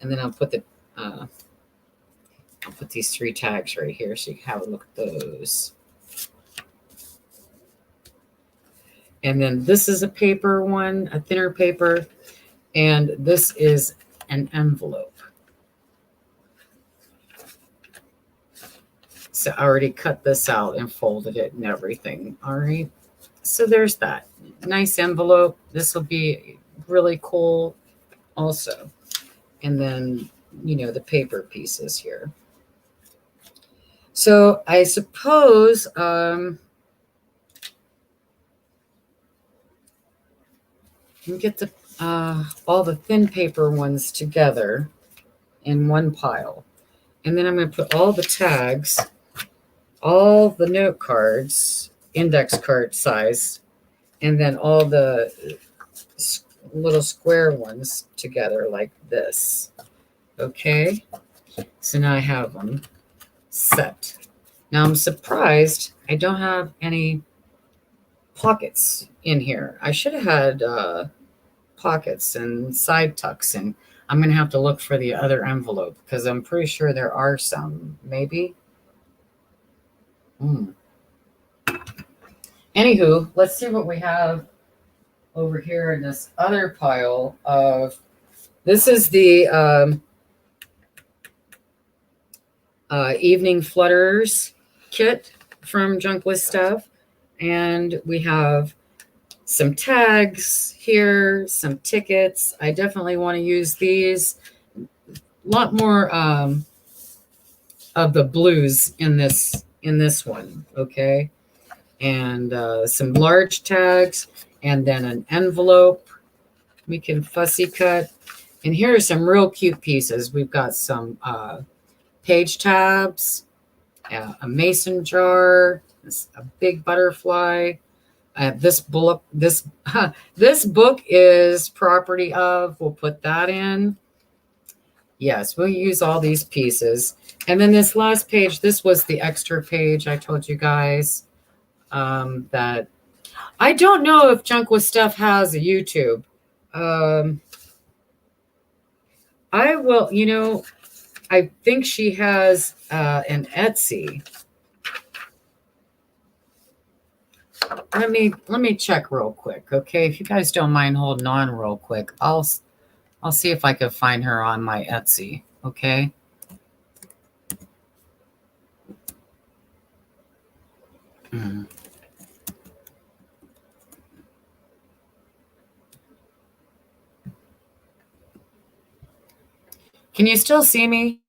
And then I'll put these 3 tags right here so you can have a look at those. And then this is a paper one, a thinner paper. And this is an envelope. So I already cut this out and folded it and everything. All right. So there's that. Nice envelope. This will be really cool also. And then, the paper pieces here. So I suppose you get all the thin paper ones together in one pile. And then I'm going to put all the tags, all the note cards, index card size, and then all the little square ones together like this. Okay. So now I have them set. Now I'm surprised I don't have any pockets in here. I should have had pockets and side tucks, and I'm going to have to look for the other envelope because I'm pretty sure there are some, maybe. Anywho, let's see what we have over here in this other pile of, this is the Evening Flutters kit from Junk with Stuff. And we have some tags here, some tickets. I definitely want to use these. A lot more of the blues in this one, okay? And some large tags, and then an envelope we can fussy cut. And here are some real cute pieces. We've got some page tabs, a mason jar, a big butterfly. This book is property of. We'll put that in. Yes, we'll use all these pieces. And then this last page, this was the extra page I told you guys that I don't know if Junk with Stuff has a YouTube. I will, I think she has an Etsy. Let me check real quick, okay? If you guys don't mind holding on real quick, I'll see if I can find her on my Etsy, okay? Can you still see me?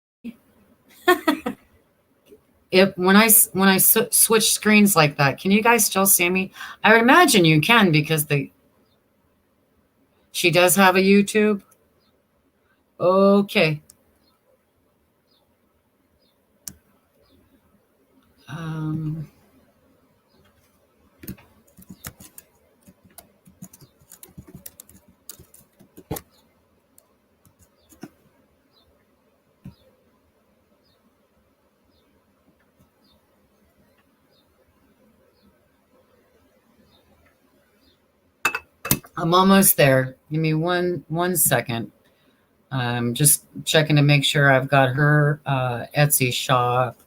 When I switch screens like that, can you guys still see me? I would imagine you can because she does have a YouTube. Okay. I'm almost there. Give me one second. I'm just checking to make sure I've got her Etsy shop.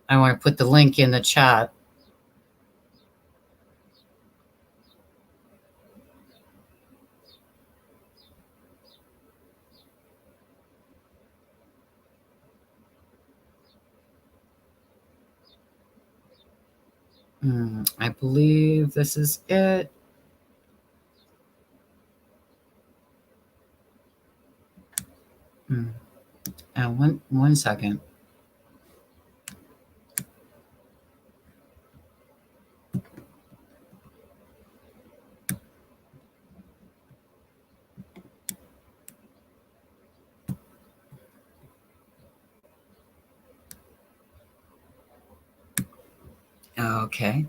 I want to put the link in the chat. I believe this is it. One second. Okay.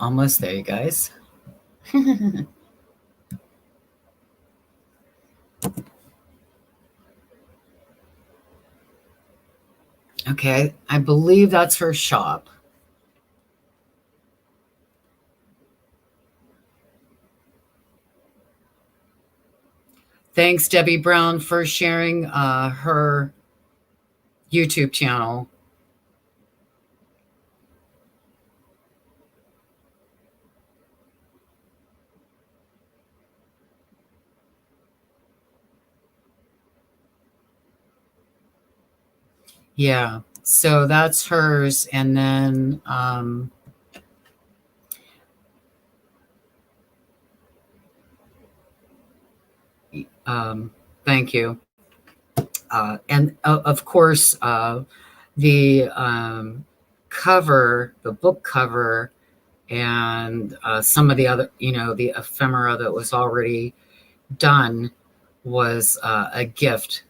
Almost there, you guys. Okay, I believe that's her shop. Thanks, Debbie Brown, for sharing her YouTube channel. Yeah, so that's hers. And then thank you. And of course, the cover, the book cover, and some of the other, the ephemera that was already done was a gift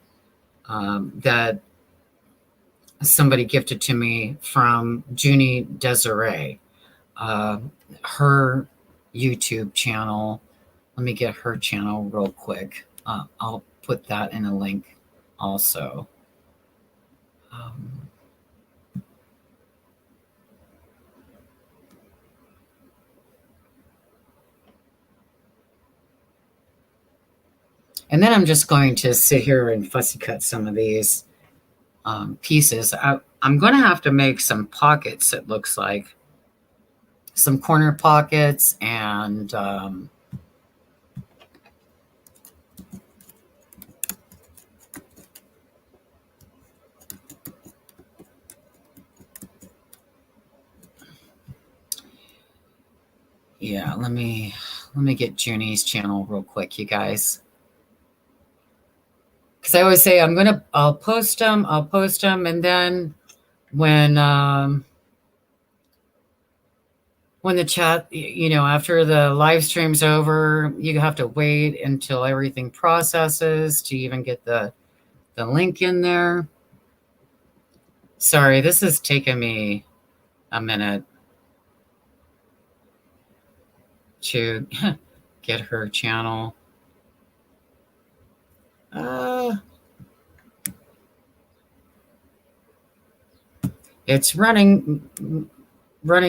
that somebody gifted to me from Junie Desiree. Her YouTube channel. Let me get her channel real quick. I'll put that in a link also. And then I'm just going to sit here and fussy cut some of these pieces. I'm going to have to make some pockets, it looks like. Some corner pockets and yeah, let me get Junie's channel real quick, you guys. Because I always say I'll post them, and then when the chat, after the live stream's over, you have to wait until everything processes to even get the link in there. Sorry, this has taken me a minute to get her channel. It's running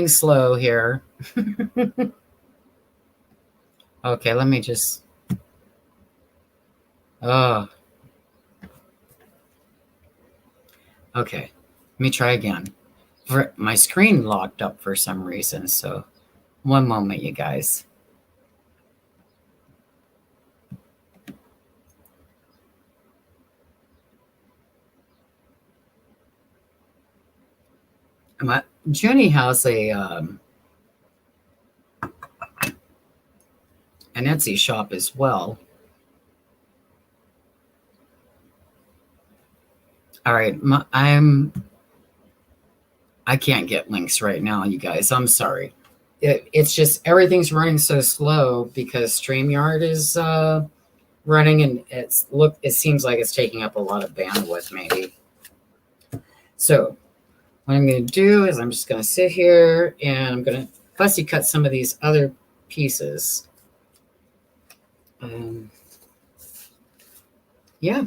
slow here. Okay, let me just. Oh. Okay, let me try again. My screen locked up for some reason, so one moment, you guys. Junie has an Etsy shop as well. All right, I can't get links right now, you guys. I'm sorry. It's just everything's running so slow because StreamYard is running, and it seems like it's taking up a lot of bandwidth, maybe. So what I'm going to do is I'm just going to sit here and I'm going to fussy cut some of these other pieces. Yeah.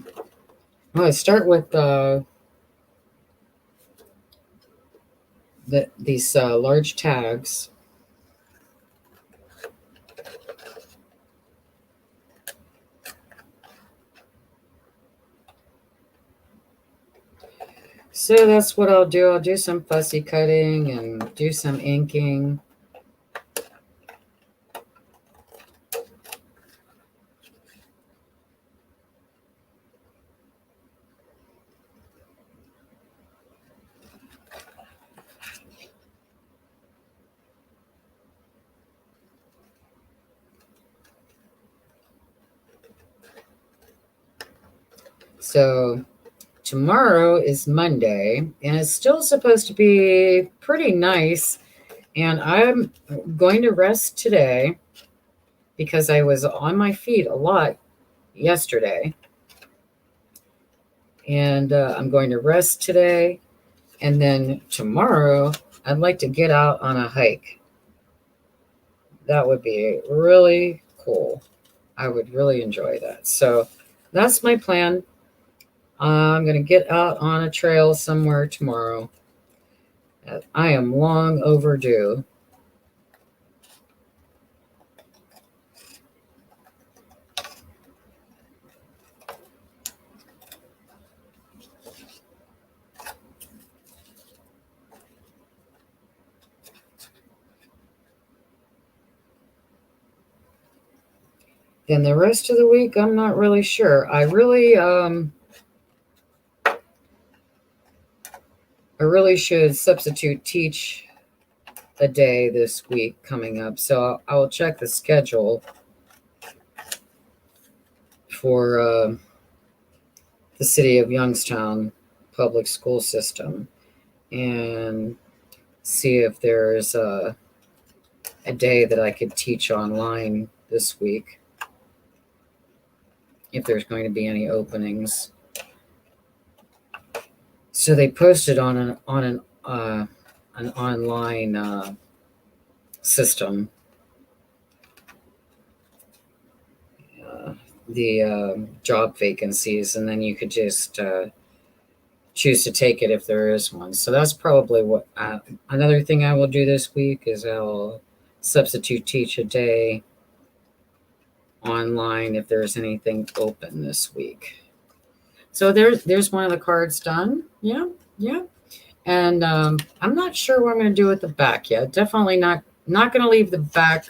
Well, I start with these large tags. So that's what I'll do. I'll do some fussy cutting and do some inking. So tomorrow is Monday, and it's still supposed to be pretty nice. And I'm going to rest today because I was on my feet a lot yesterday. And I'm going to rest today. And then tomorrow, I'd like to get out on a hike. That would be really cool. I would really enjoy that. So that's my plan. I'm going to get out on a trail somewhere tomorrow. I am long overdue. Then the rest of the week, I'm not really sure. I really should substitute teach a day this week coming up. So I'll check the schedule for the city of Youngstown public school system and see if there's a day that I could teach online this week, if there's going to be any openings. So they posted on an online system the job vacancies, and then you could just choose to take it if there is one. So that's probably what another thing I will do this week is I'll substitute teach a day online if there's anything open this week. So there's one of the cards done. Yeah. And I'm not sure what I'm going to do with the back yet. Definitely not going to leave the back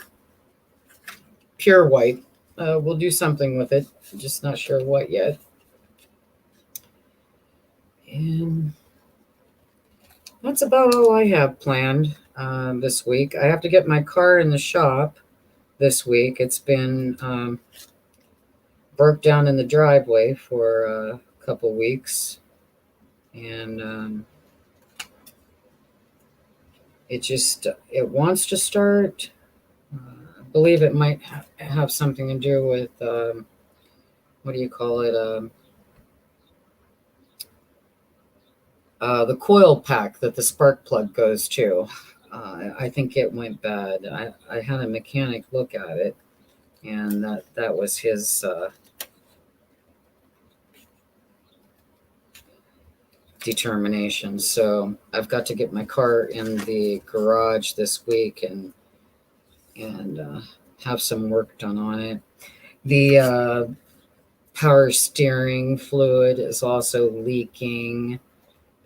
pure white. We'll do something with it. Just not sure what yet. And that's about all I have planned this week. I have to get my car in the shop this week. It's been broke down in the driveway for a couple weeks. And it wants to start. I believe it might have something to do with, what do you call it? The coil pack that the spark plug goes to. I think it went bad. I had a mechanic look at it, and that was his determination. So I've got to get my car in the garage this week and have some work done on it. The power steering fluid is also leaking,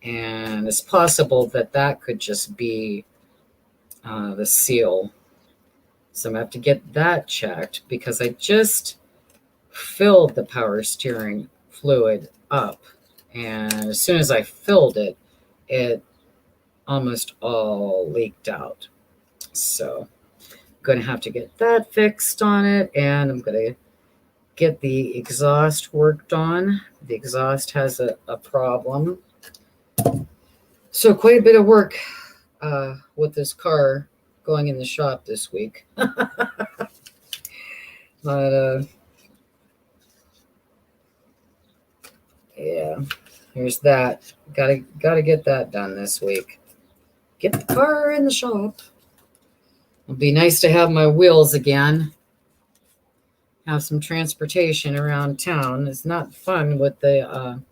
and it's possible that could just be the seal. So I'm going to have to get that checked because I just filled the power steering fluid up. And as soon as I filled it, it almost all leaked out. So I'm going to have to get that fixed on it. And I'm going to get the exhaust worked on. The exhaust has a problem. So quite a bit of work with this car going in the shop this week. But yeah, here's that. Gotta get that done this week. Get the car in the shop. It'll be nice to have my wheels again. Have some transportation around town. It's not fun with the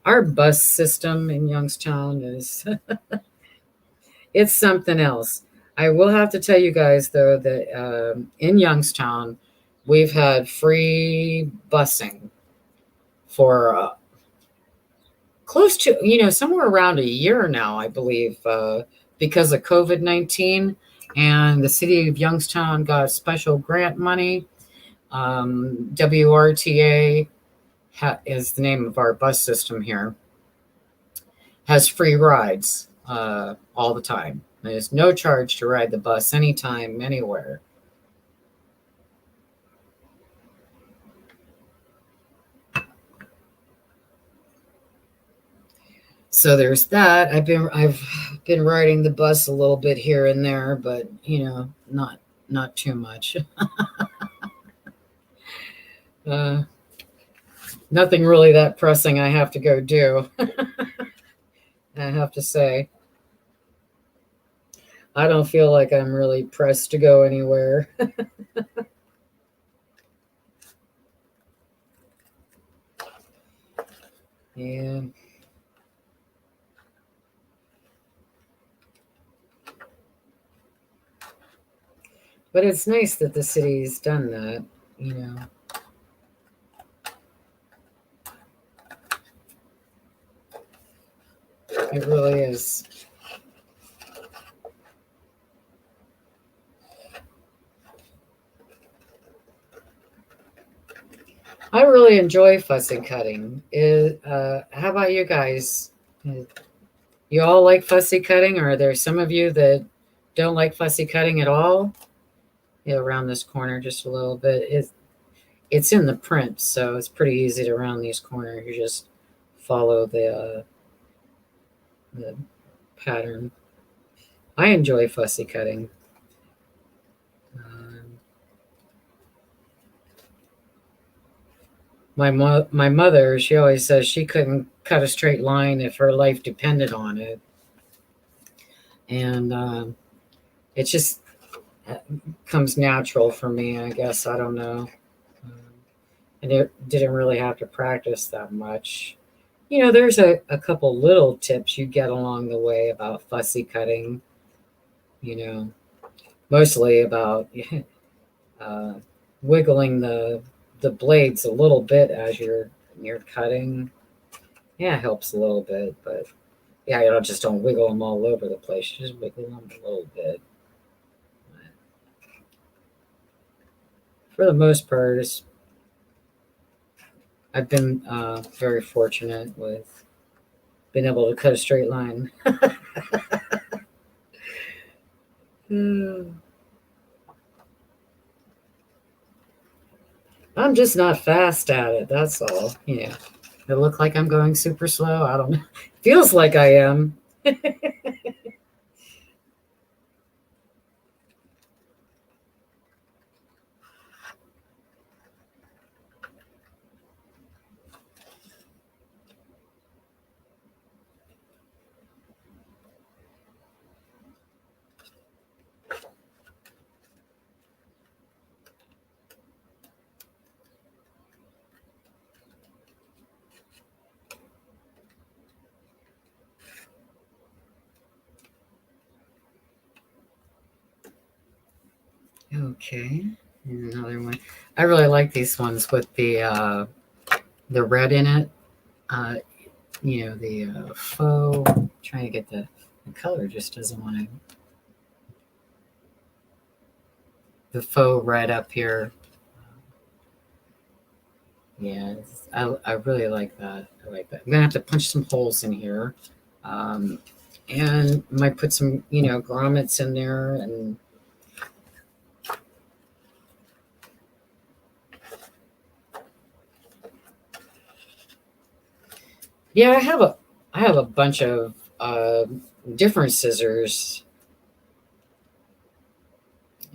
our bus system in Youngstown is it's something else. I will have to tell you guys though that in Youngstown we've had free busing for close to, somewhere around a year now, I believe, because of COVID-19, and the city of Youngstown got special grant money. WRTA is the name of our bus system here, has free rides all the time. There's no charge to ride the bus anytime, anywhere. So there's that. I've been riding the bus a little bit here and there, but not too much. Nothing really that pressing I have to go do. I have to say, I don't feel like I'm really pressed to go anywhere. Yeah. But it's nice that the city's done that, It really is. I really enjoy fussy cutting. How about you guys? You all like fussy cutting, or are there some of you that don't like fussy cutting at all? Around this corner just a little bit. It's in the print, so it's pretty easy to round these corners. You just follow the pattern. I enjoy fussy cutting. My mother, she always says she couldn't cut a straight line if her life depended on it. And it just comes natural for me, I guess. I don't know. And it didn't really have to practice that much. There's a couple little tips you get along the way about fussy cutting, mostly about wiggling the blades a little bit as you're cutting. Yeah, it helps a little bit, but yeah, just don't wiggle them all over the place. You just wiggle them a little bit. For the most part, I've been very fortunate with being able to cut a straight line. I'm just not fast at it, that's all. It look like I'm going super slow. I don't know. Feels like I am. Okay, another one. I really like these ones with the red in it. The faux. Trying to get the color just doesn't want to. The faux red up here. Yeah, I really like that. I like that. I'm gonna have to punch some holes in here, and might put some grommets in there and. Yeah, I have a bunch of different scissors.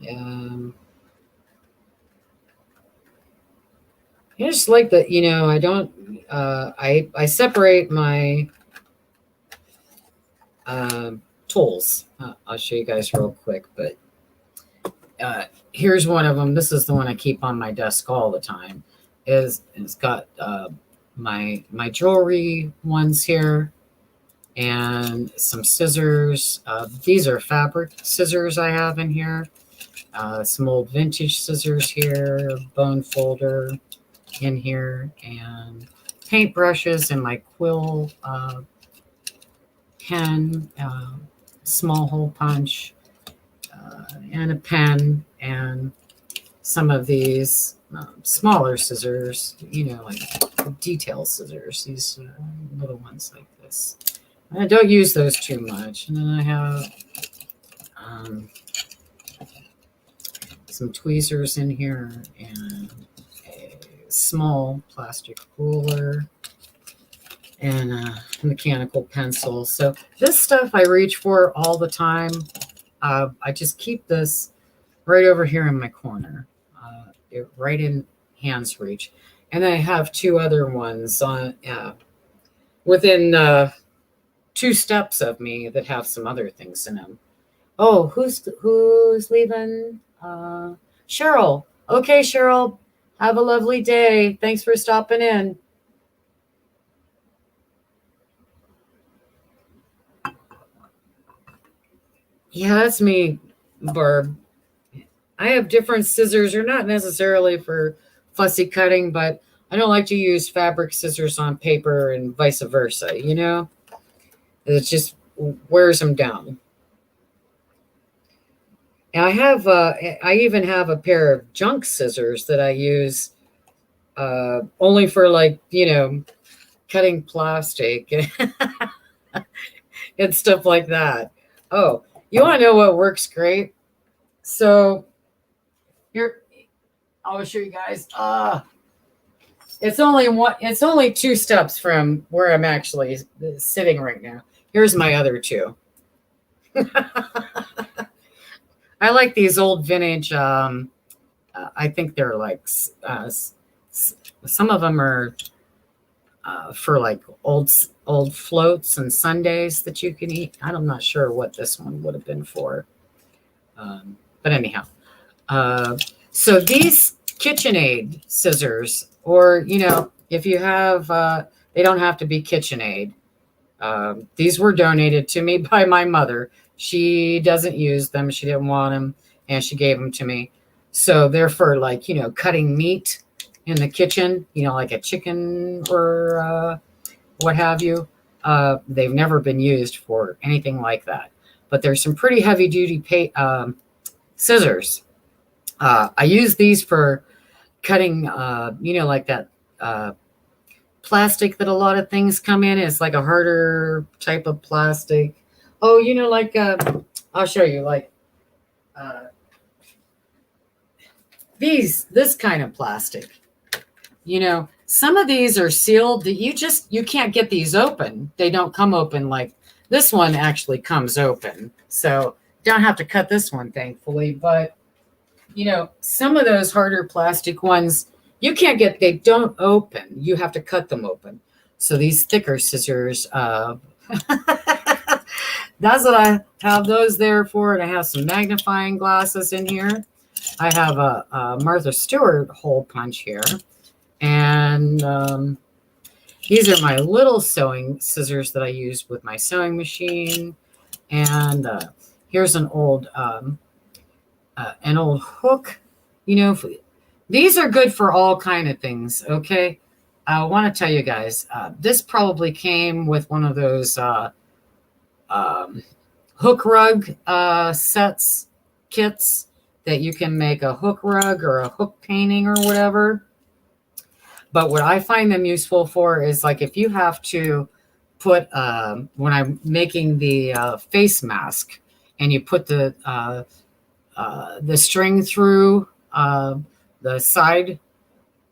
I just like that. I don't. I separate my tools. I'll show you guys real quick, but here's one of them. This is the one I keep on my desk all the time. It's got my jewelry ones here and some scissors. These are fabric scissors I have in here. Some old vintage scissors here, bone folder in here, and paint brushes and my quill pen, small hole punch, and a pen, and some of these smaller scissors, like detail scissors, these little ones like this. I don't use those too much. And then I have some tweezers in here and a small plastic ruler and a mechanical pencil. So this stuff I reach for all the time. I just keep this right over here in my corner, right in hand's reach. And then I have two other ones on within 2 steps of me that have some other things in them. Oh, who's leaving? Cheryl. Okay, Cheryl. Have a lovely day. Thanks for stopping in. Yeah, that's me, Barb. I have different scissors. They're not necessarily for fussy cutting, but I don't like to use fabric scissors on paper and vice versa, It just wears them down. And I even have a pair of junk scissors that I use only for cutting plastic and stuff like that. Oh, you want to know what works great? So here, I'll show you guys. It's only 2 steps from where I'm actually sitting right now. Here's my other 2. I like these old vintage. I think they're like some of them are for like old floats and sundaes that you can eat. I'm not sure what this one would have been for, but anyhow. So these KitchenAid scissors, or if you have, they don't have to be KitchenAid. These were donated to me by my mother. She doesn't use them. She didn't want them, and she gave them to me. So they're for cutting meat in the kitchen, like a chicken or what have you. They've never been used for anything like that. But there's some pretty heavy duty scissors. I use these for cutting, like that plastic that a lot of things come in. It's like a harder type of plastic. Oh, I'll show you, this kind of plastic. Some of these are sealed that you can't get these open. They don't come open like this one actually comes open. So don't have to cut this one, thankfully. But, some of those harder plastic ones, they don't open. You have to cut them open. So these thicker scissors, that's what I have those there for. And I have some magnifying glasses in here. I have a Martha Stewart hole punch here. And these are my little sewing scissors that I use with my sewing machine. And here's an old hook. These are good for all kind of things. Okay, I want to tell you guys, this probably came with one of those hook rug kits that you can make a hook rug or a hook painting or whatever. But what I find them useful for is if you have to put, when I'm making the face mask, and you put the string through the side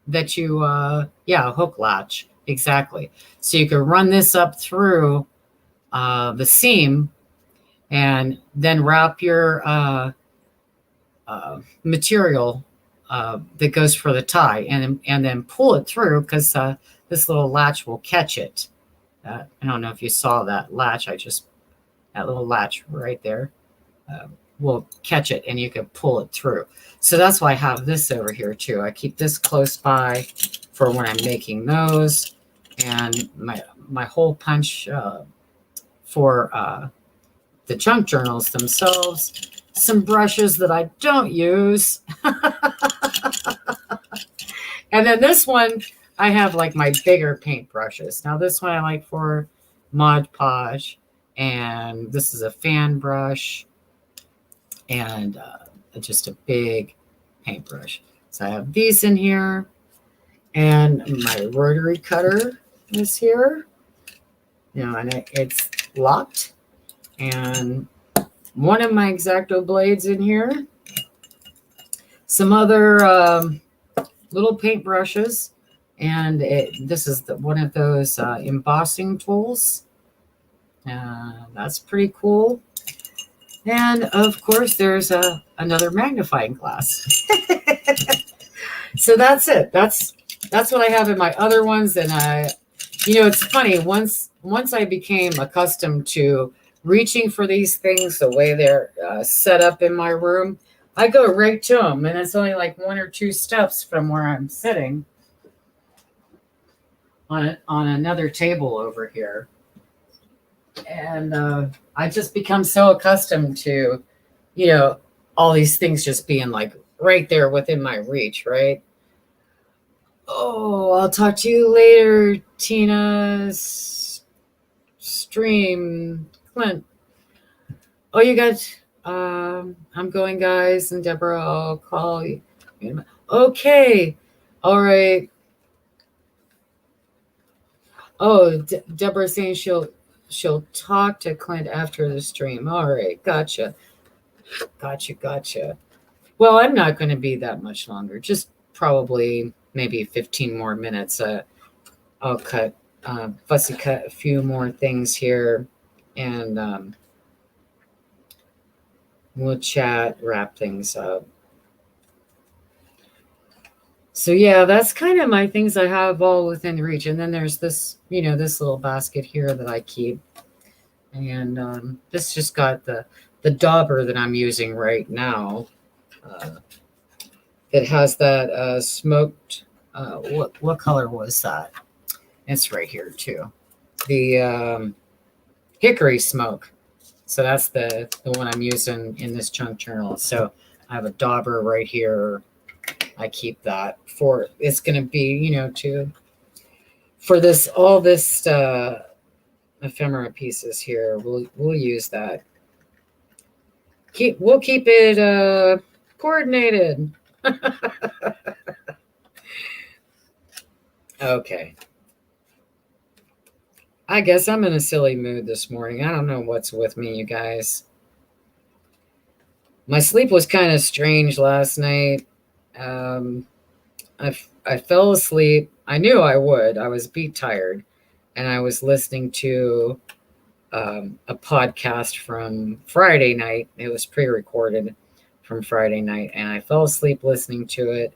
that you, hook latch, exactly. So you can run this up through the seam and then wrap your material that goes for the tie, and then pull it through, because this little latch will catch it. I don't know if you saw that latch. That little latch right there will catch it, and you can pull it through. So that's why I have this over here too. I keep this close by for when I'm making those, and my hole punch for the junk journals themselves. Some brushes that I don't use. And then this one, I have like my bigger paintbrushes. Now this one I like for Mod Podge, and this is a fan brush and just a big paintbrush. So I have these in here, and my rotary cutter is here. And it's locked, and one of my X-Acto blades in here. Some other little paintbrushes, and this is one of those embossing tools. That's pretty cool. And of course, there's another magnifying glass. So that's it. That's what I have in my other ones. And it's funny. Once I became accustomed to reaching for these things the way they're set up in my room, I go right to them, and it's only like 1 or 2 steps from where I'm sitting on another table over here. And I just become so accustomed to, all these things just being like right there within my reach, right? Oh, I'll talk to you later, Tina's stream. Clint. Oh, you guys, I'm going, guys, and Deborah, I'll call you. Okay. All right. Oh, Deborah's saying she'll talk to Clint after the stream. All right. Gotcha. Well, I'm not going to be that much longer. Just probably maybe 15 more minutes. I'll fussy cut a few more things here, and we'll chat, wrap things up. So yeah, that's kind of my things I have all within reach. And then there's this, this little basket here that I keep. And this just got the dauber that I'm using right now. It has that smoked, what color was that? It's right here too. The hickory smoke. So that's the one I'm using in this junk journal. So I have a dauber right here. I keep that for, it's going to be, for all this ephemera pieces here. We'll use that. We'll keep it coordinated. Okay. I guess I'm in a silly mood this morning. I don't know what's with me, you guys. My sleep was kind of strange last night. I fell asleep. I knew I would. I was beat tired, and I was listening to a podcast from Friday night. It was pre-recorded from Friday night, and I fell asleep listening to it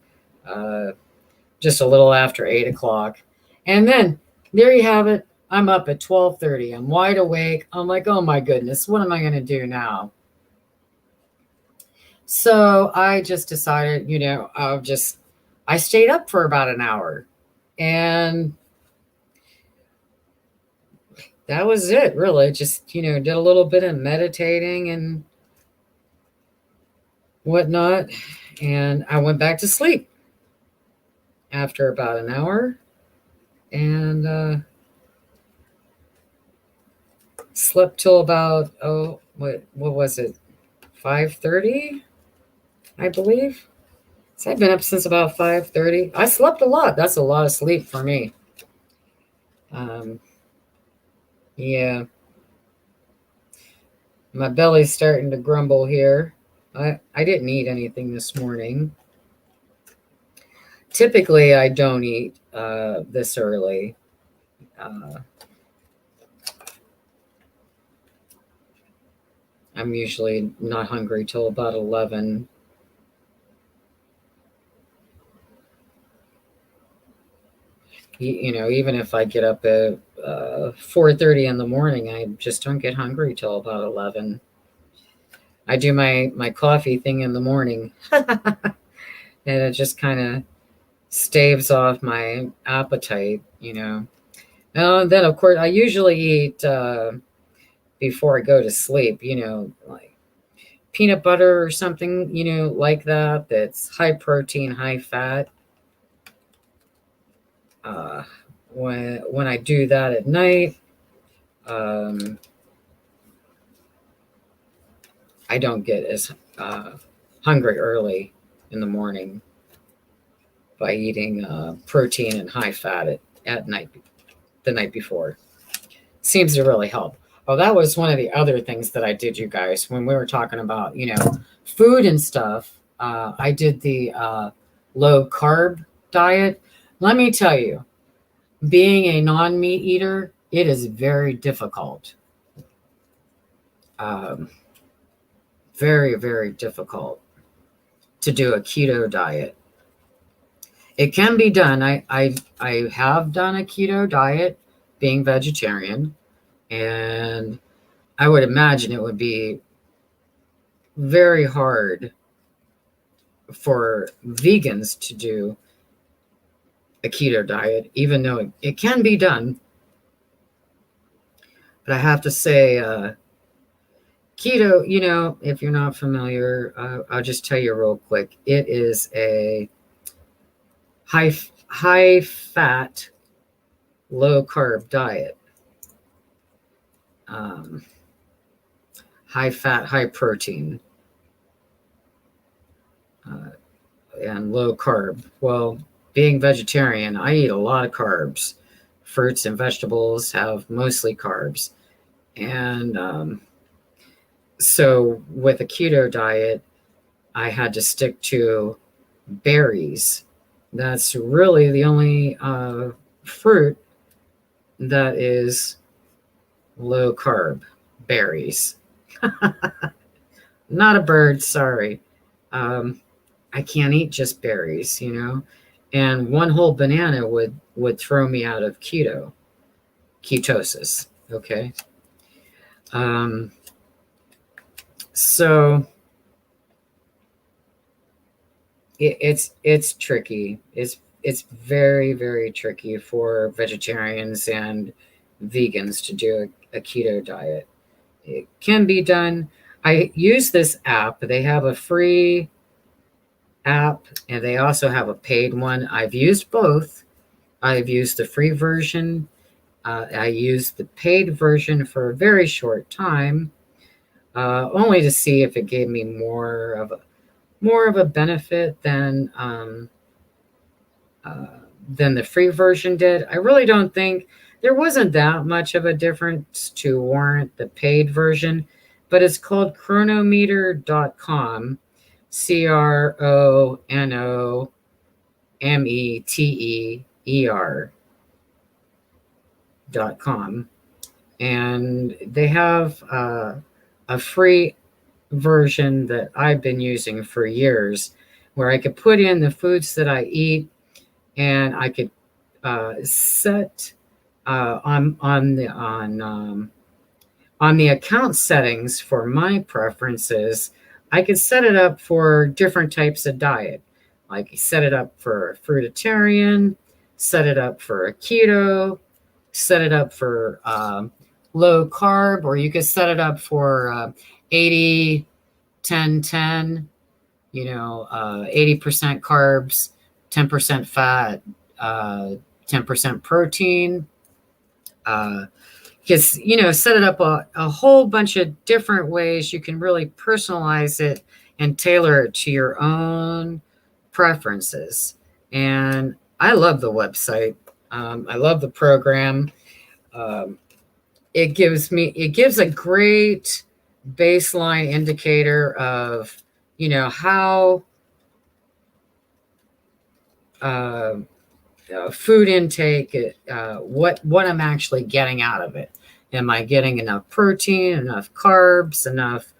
just a little after 8 o'clock. And then there you have it. I'm up at 12:30. I'm wide awake. I'm like, oh my goodness, what am I going to do now? So I just decided, I stayed up for about an hour, and that was it, really. Just, did a little bit of meditating and whatnot, and I went back to sleep after about an hour, and slept till about, what was it, 5:30, I believe. So I've been up since about 5:30. I slept a lot. That's a lot of sleep for me. Yeah. My belly's starting to grumble here. I didn't eat anything this morning. Typically, I don't eat this early. I'm usually not hungry till about 11. Even if I get up at 4:30 in the morning, I just don't get hungry till about 11. I do my coffee thing in the morning, and it just kind of staves off my appetite, And then, of course, I usually eat before I go to sleep, like peanut butter or something, like that, that's high protein, high fat. Uh, when I do that at night, I don't get as hungry early in the morning by eating protein and high fat at night, the night before. Seems to really help. Oh, that was one of the other things that I did, you guys, when we were talking about, food and stuff. I did the low carb diet. Let me tell you, being a non-meat eater, it is very difficult. Very, very difficult to do a keto diet. It can be done. I have done a keto diet being vegetarian, and I would imagine it would be very hard for vegans to do a keto diet, even though it can be done. But I have to say, keto, if you're not familiar, I'll just tell you real quick. It is a high fat, low carb diet. High fat, high protein, and low carb. Well, being vegetarian, I eat a lot of carbs. Fruits and vegetables have mostly carbs. And so with a keto diet, I had to stick to berries. That's really the only fruit that is low carb, berries. Not a bird, sorry. I can't eat just berries, and one whole banana would throw me out of ketosis. Okay. So it's tricky. It's very, very tricky for vegetarians and vegans to do a keto diet. It can be done. I use this app. They have a free app and they also have a paid one. I've used both. I've used the free version. I used the paid version for a very short time, only to see if it gave me more of a benefit than the free version did. I really don't think there wasn't that much of a difference to warrant the paid version, but it's called chronometer.com, CRONOMETER.com, and they have a free version that I've been using for years, where I could put in the foods that I eat, and I could set on the account settings for my preferences. I could set it up for different types of diet. Like set it up for fruitarian, set it up for a keto, set it up for low carb, or you could set it up for 80, 10, 10, 80% carbs, 10% fat, 10% protein. Because, set it up a whole bunch of different ways. You can really personalize it and tailor it to your own preferences. And I love the website. I love the program. It gives a great baseline indicator of, how food intake, what I'm actually getting out of it. Am I getting enough protein, enough carbs, enough?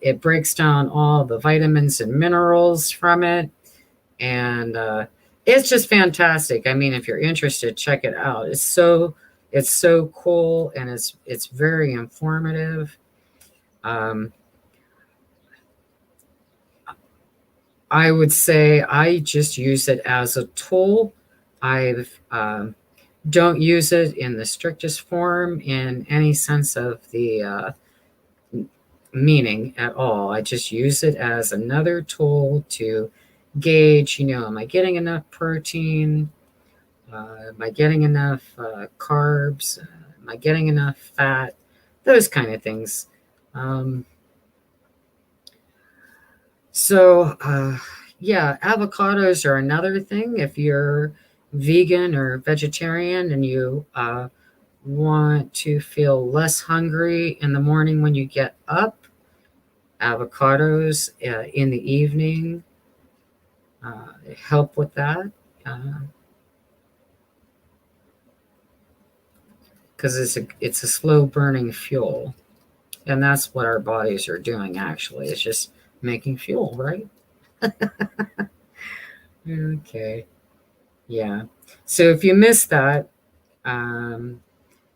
It breaks down all the vitamins and minerals from it, and it's just fantastic. I mean, if you're interested, check it out. It's so cool, and it's very informative. I would say I just use it as a tool. I don't use it in the strictest form in any sense of the meaning at all. I just use it as another tool to gauge, am I getting enough protein? Am I getting enough carbs? Am I getting enough fat? Those kind of things. Yeah, avocados are another thing. If you're vegan or vegetarian and you want to feel less hungry in the morning when you get up, avocados in the evening help with that. Because it's a slow burning fuel, and that's what our bodies are doing. Actually, it's just making fuel, right? Okay, yeah. So if you missed that,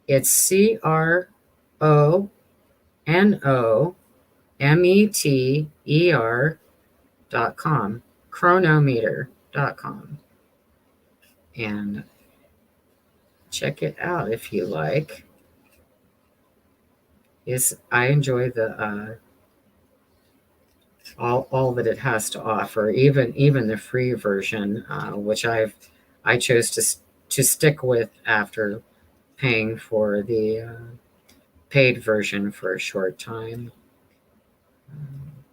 it's CRONOMETER.com, chronometer.com, and check it out if you like. I enjoy the all that it has to offer, even the free version, which I chose to stick with after paying for the paid version for a short time.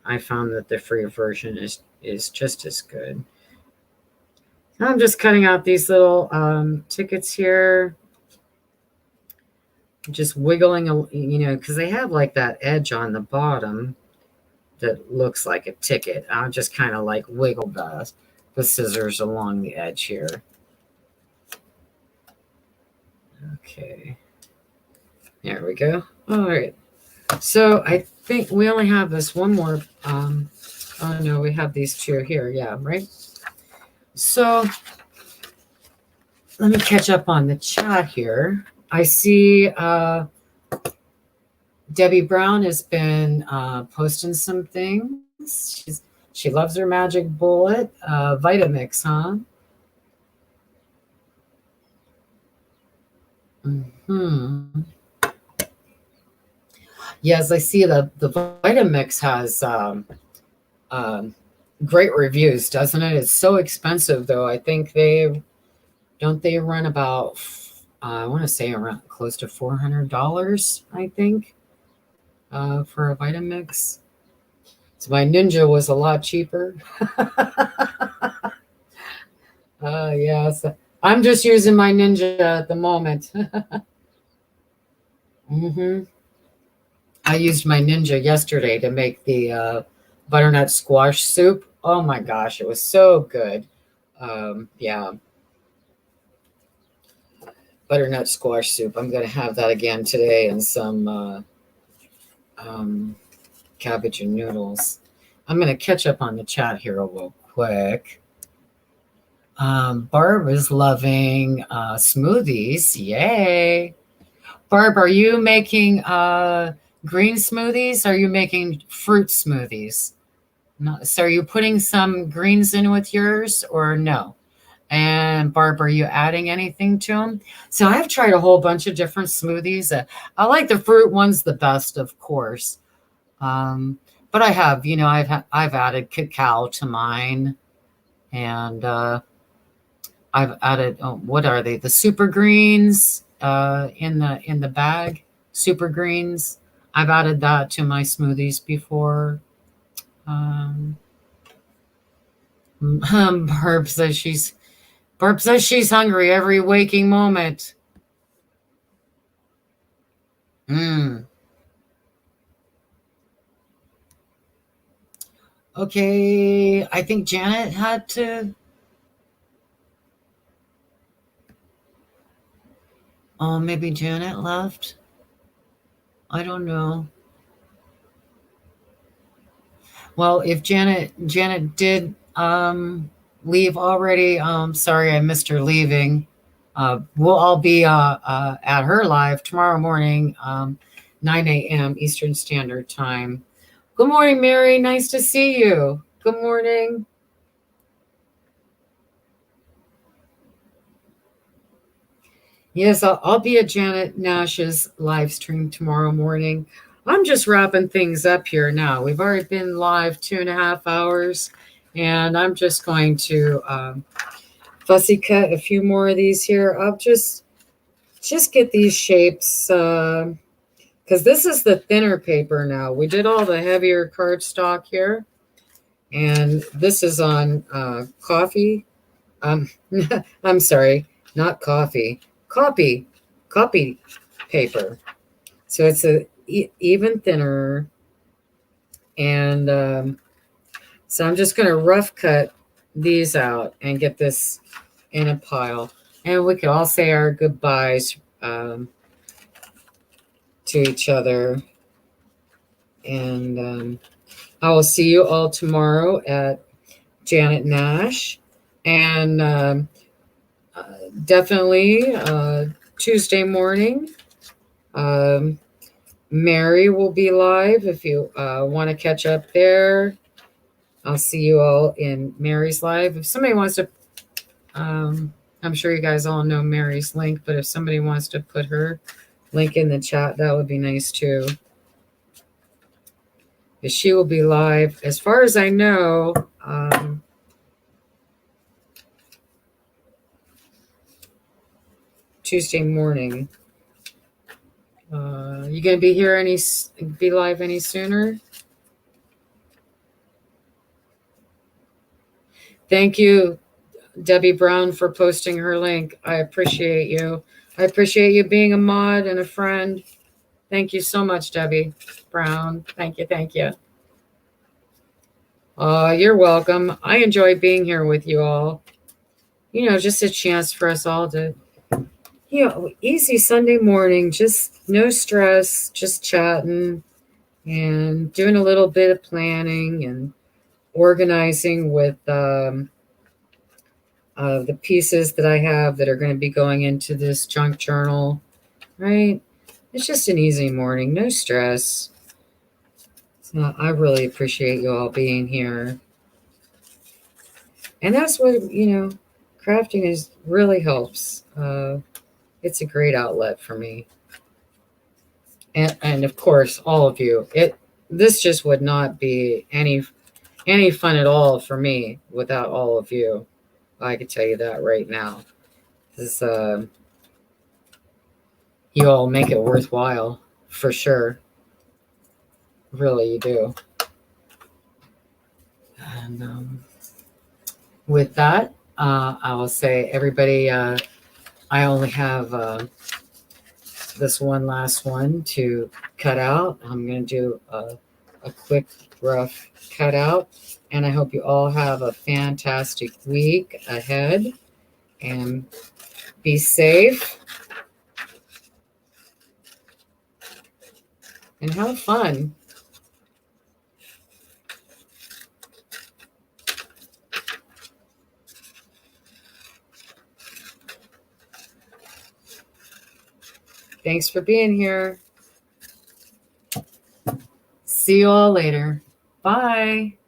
I found that the free version is just as good. I'm just cutting out these little tickets here, just wiggling, because they have like that edge on the bottom that looks like a ticket. I'll just kind of like wiggle the scissors along the edge here. Okay. There we go. All right. So I think we only have this one more. Oh, no, we have these two here. Yeah, right? So let me catch up on the chat here. I see Debbie Brown has been posting some things. She loves her Magic Bullet Vitamix, huh? Yes, I see the Vitamix has great reviews, doesn't it? It's so expensive, though. I think they run about, I want to say around close to $400, I think, for a Vitamix. So my Ninja was a lot cheaper. Yes, I'm just using my Ninja at the moment. I used my Ninja yesterday to make the butternut squash soup. Oh my gosh, it was so good. Yeah. Butternut squash soup. I'm going to have that again today, and some cabbage and noodles. I'm going to catch up on the chat here real quick. Barb is loving smoothies. Yay. Barb, are you making green smoothies? Or are you making fruit smoothies? No. So are you putting some greens in with yours or no? And Barb, are you adding anything to them? So I've tried a whole bunch of different smoothies. I like the fruit ones the best, of course. But I have, I've added cacao to mine, and I've added, what are they? The super greens in the bag, super greens. I've added that to my smoothies before. Barb says she's hungry every waking moment. Okay, I think Janet had to. Oh, maybe Janet left. I don't know. Well, if Janet did leave already, sorry I missed her leaving. We'll all be at her live tomorrow morning, 9 a.m. Eastern Standard Time. Good morning, Mary. Nice to see you. Good morning. Yes, I'll be at Janet Nash's live stream tomorrow morning. I'm just wrapping things up here now. We've already been live 2.5 hours, and I'm just going to fussy cut a few more of these here. I'll just get these shapes because this is the thinner paper now. We did all the heavier cardstock here, and this is on coffee. I'm sorry, not coffee. Copy paper. So it's a even thinner, and so I'm just going to rough cut these out and get this in a pile. And we can all say our goodbyes to each other. And I will see you all tomorrow at Janet Nash. And definitely Tuesday morning, Mary will be live if you want to catch up there. I'll see you all in Mary's live. If somebody wants to, I'm sure you guys all know Mary's link, but if somebody wants to put her link in the chat, that would be nice too. She will be live, as far as I know, Tuesday morning. You gonna be here be live any sooner? Thank you, Debbie Brown, for posting her link. I appreciate you. I appreciate you being a mod and a friend. Thank you so much, Debbie Brown. Thank you. Thank you. You're welcome. I enjoy being here with you all. You know, just a chance for us all to, easy Sunday morning, just no stress, just chatting and doing a little bit of planning and organizing with the pieces that I have that are going to be going into this junk journal, right? It's just an easy morning, no stress. So I really appreciate you all being here. And that's what, crafting really helps. It's a great outlet for me. And of course, all of you. This just would not be any fun at all for me without all of you. I can tell you that right now. You all make it worthwhile, for sure. Really, you do. And with that, I will say, everybody, I only have this one last one to cut out. I'm going to do a quick, rough cutout. And I hope you all have a fantastic week ahead. And be safe. And have fun. Thanks for being here. See you all later. Bye.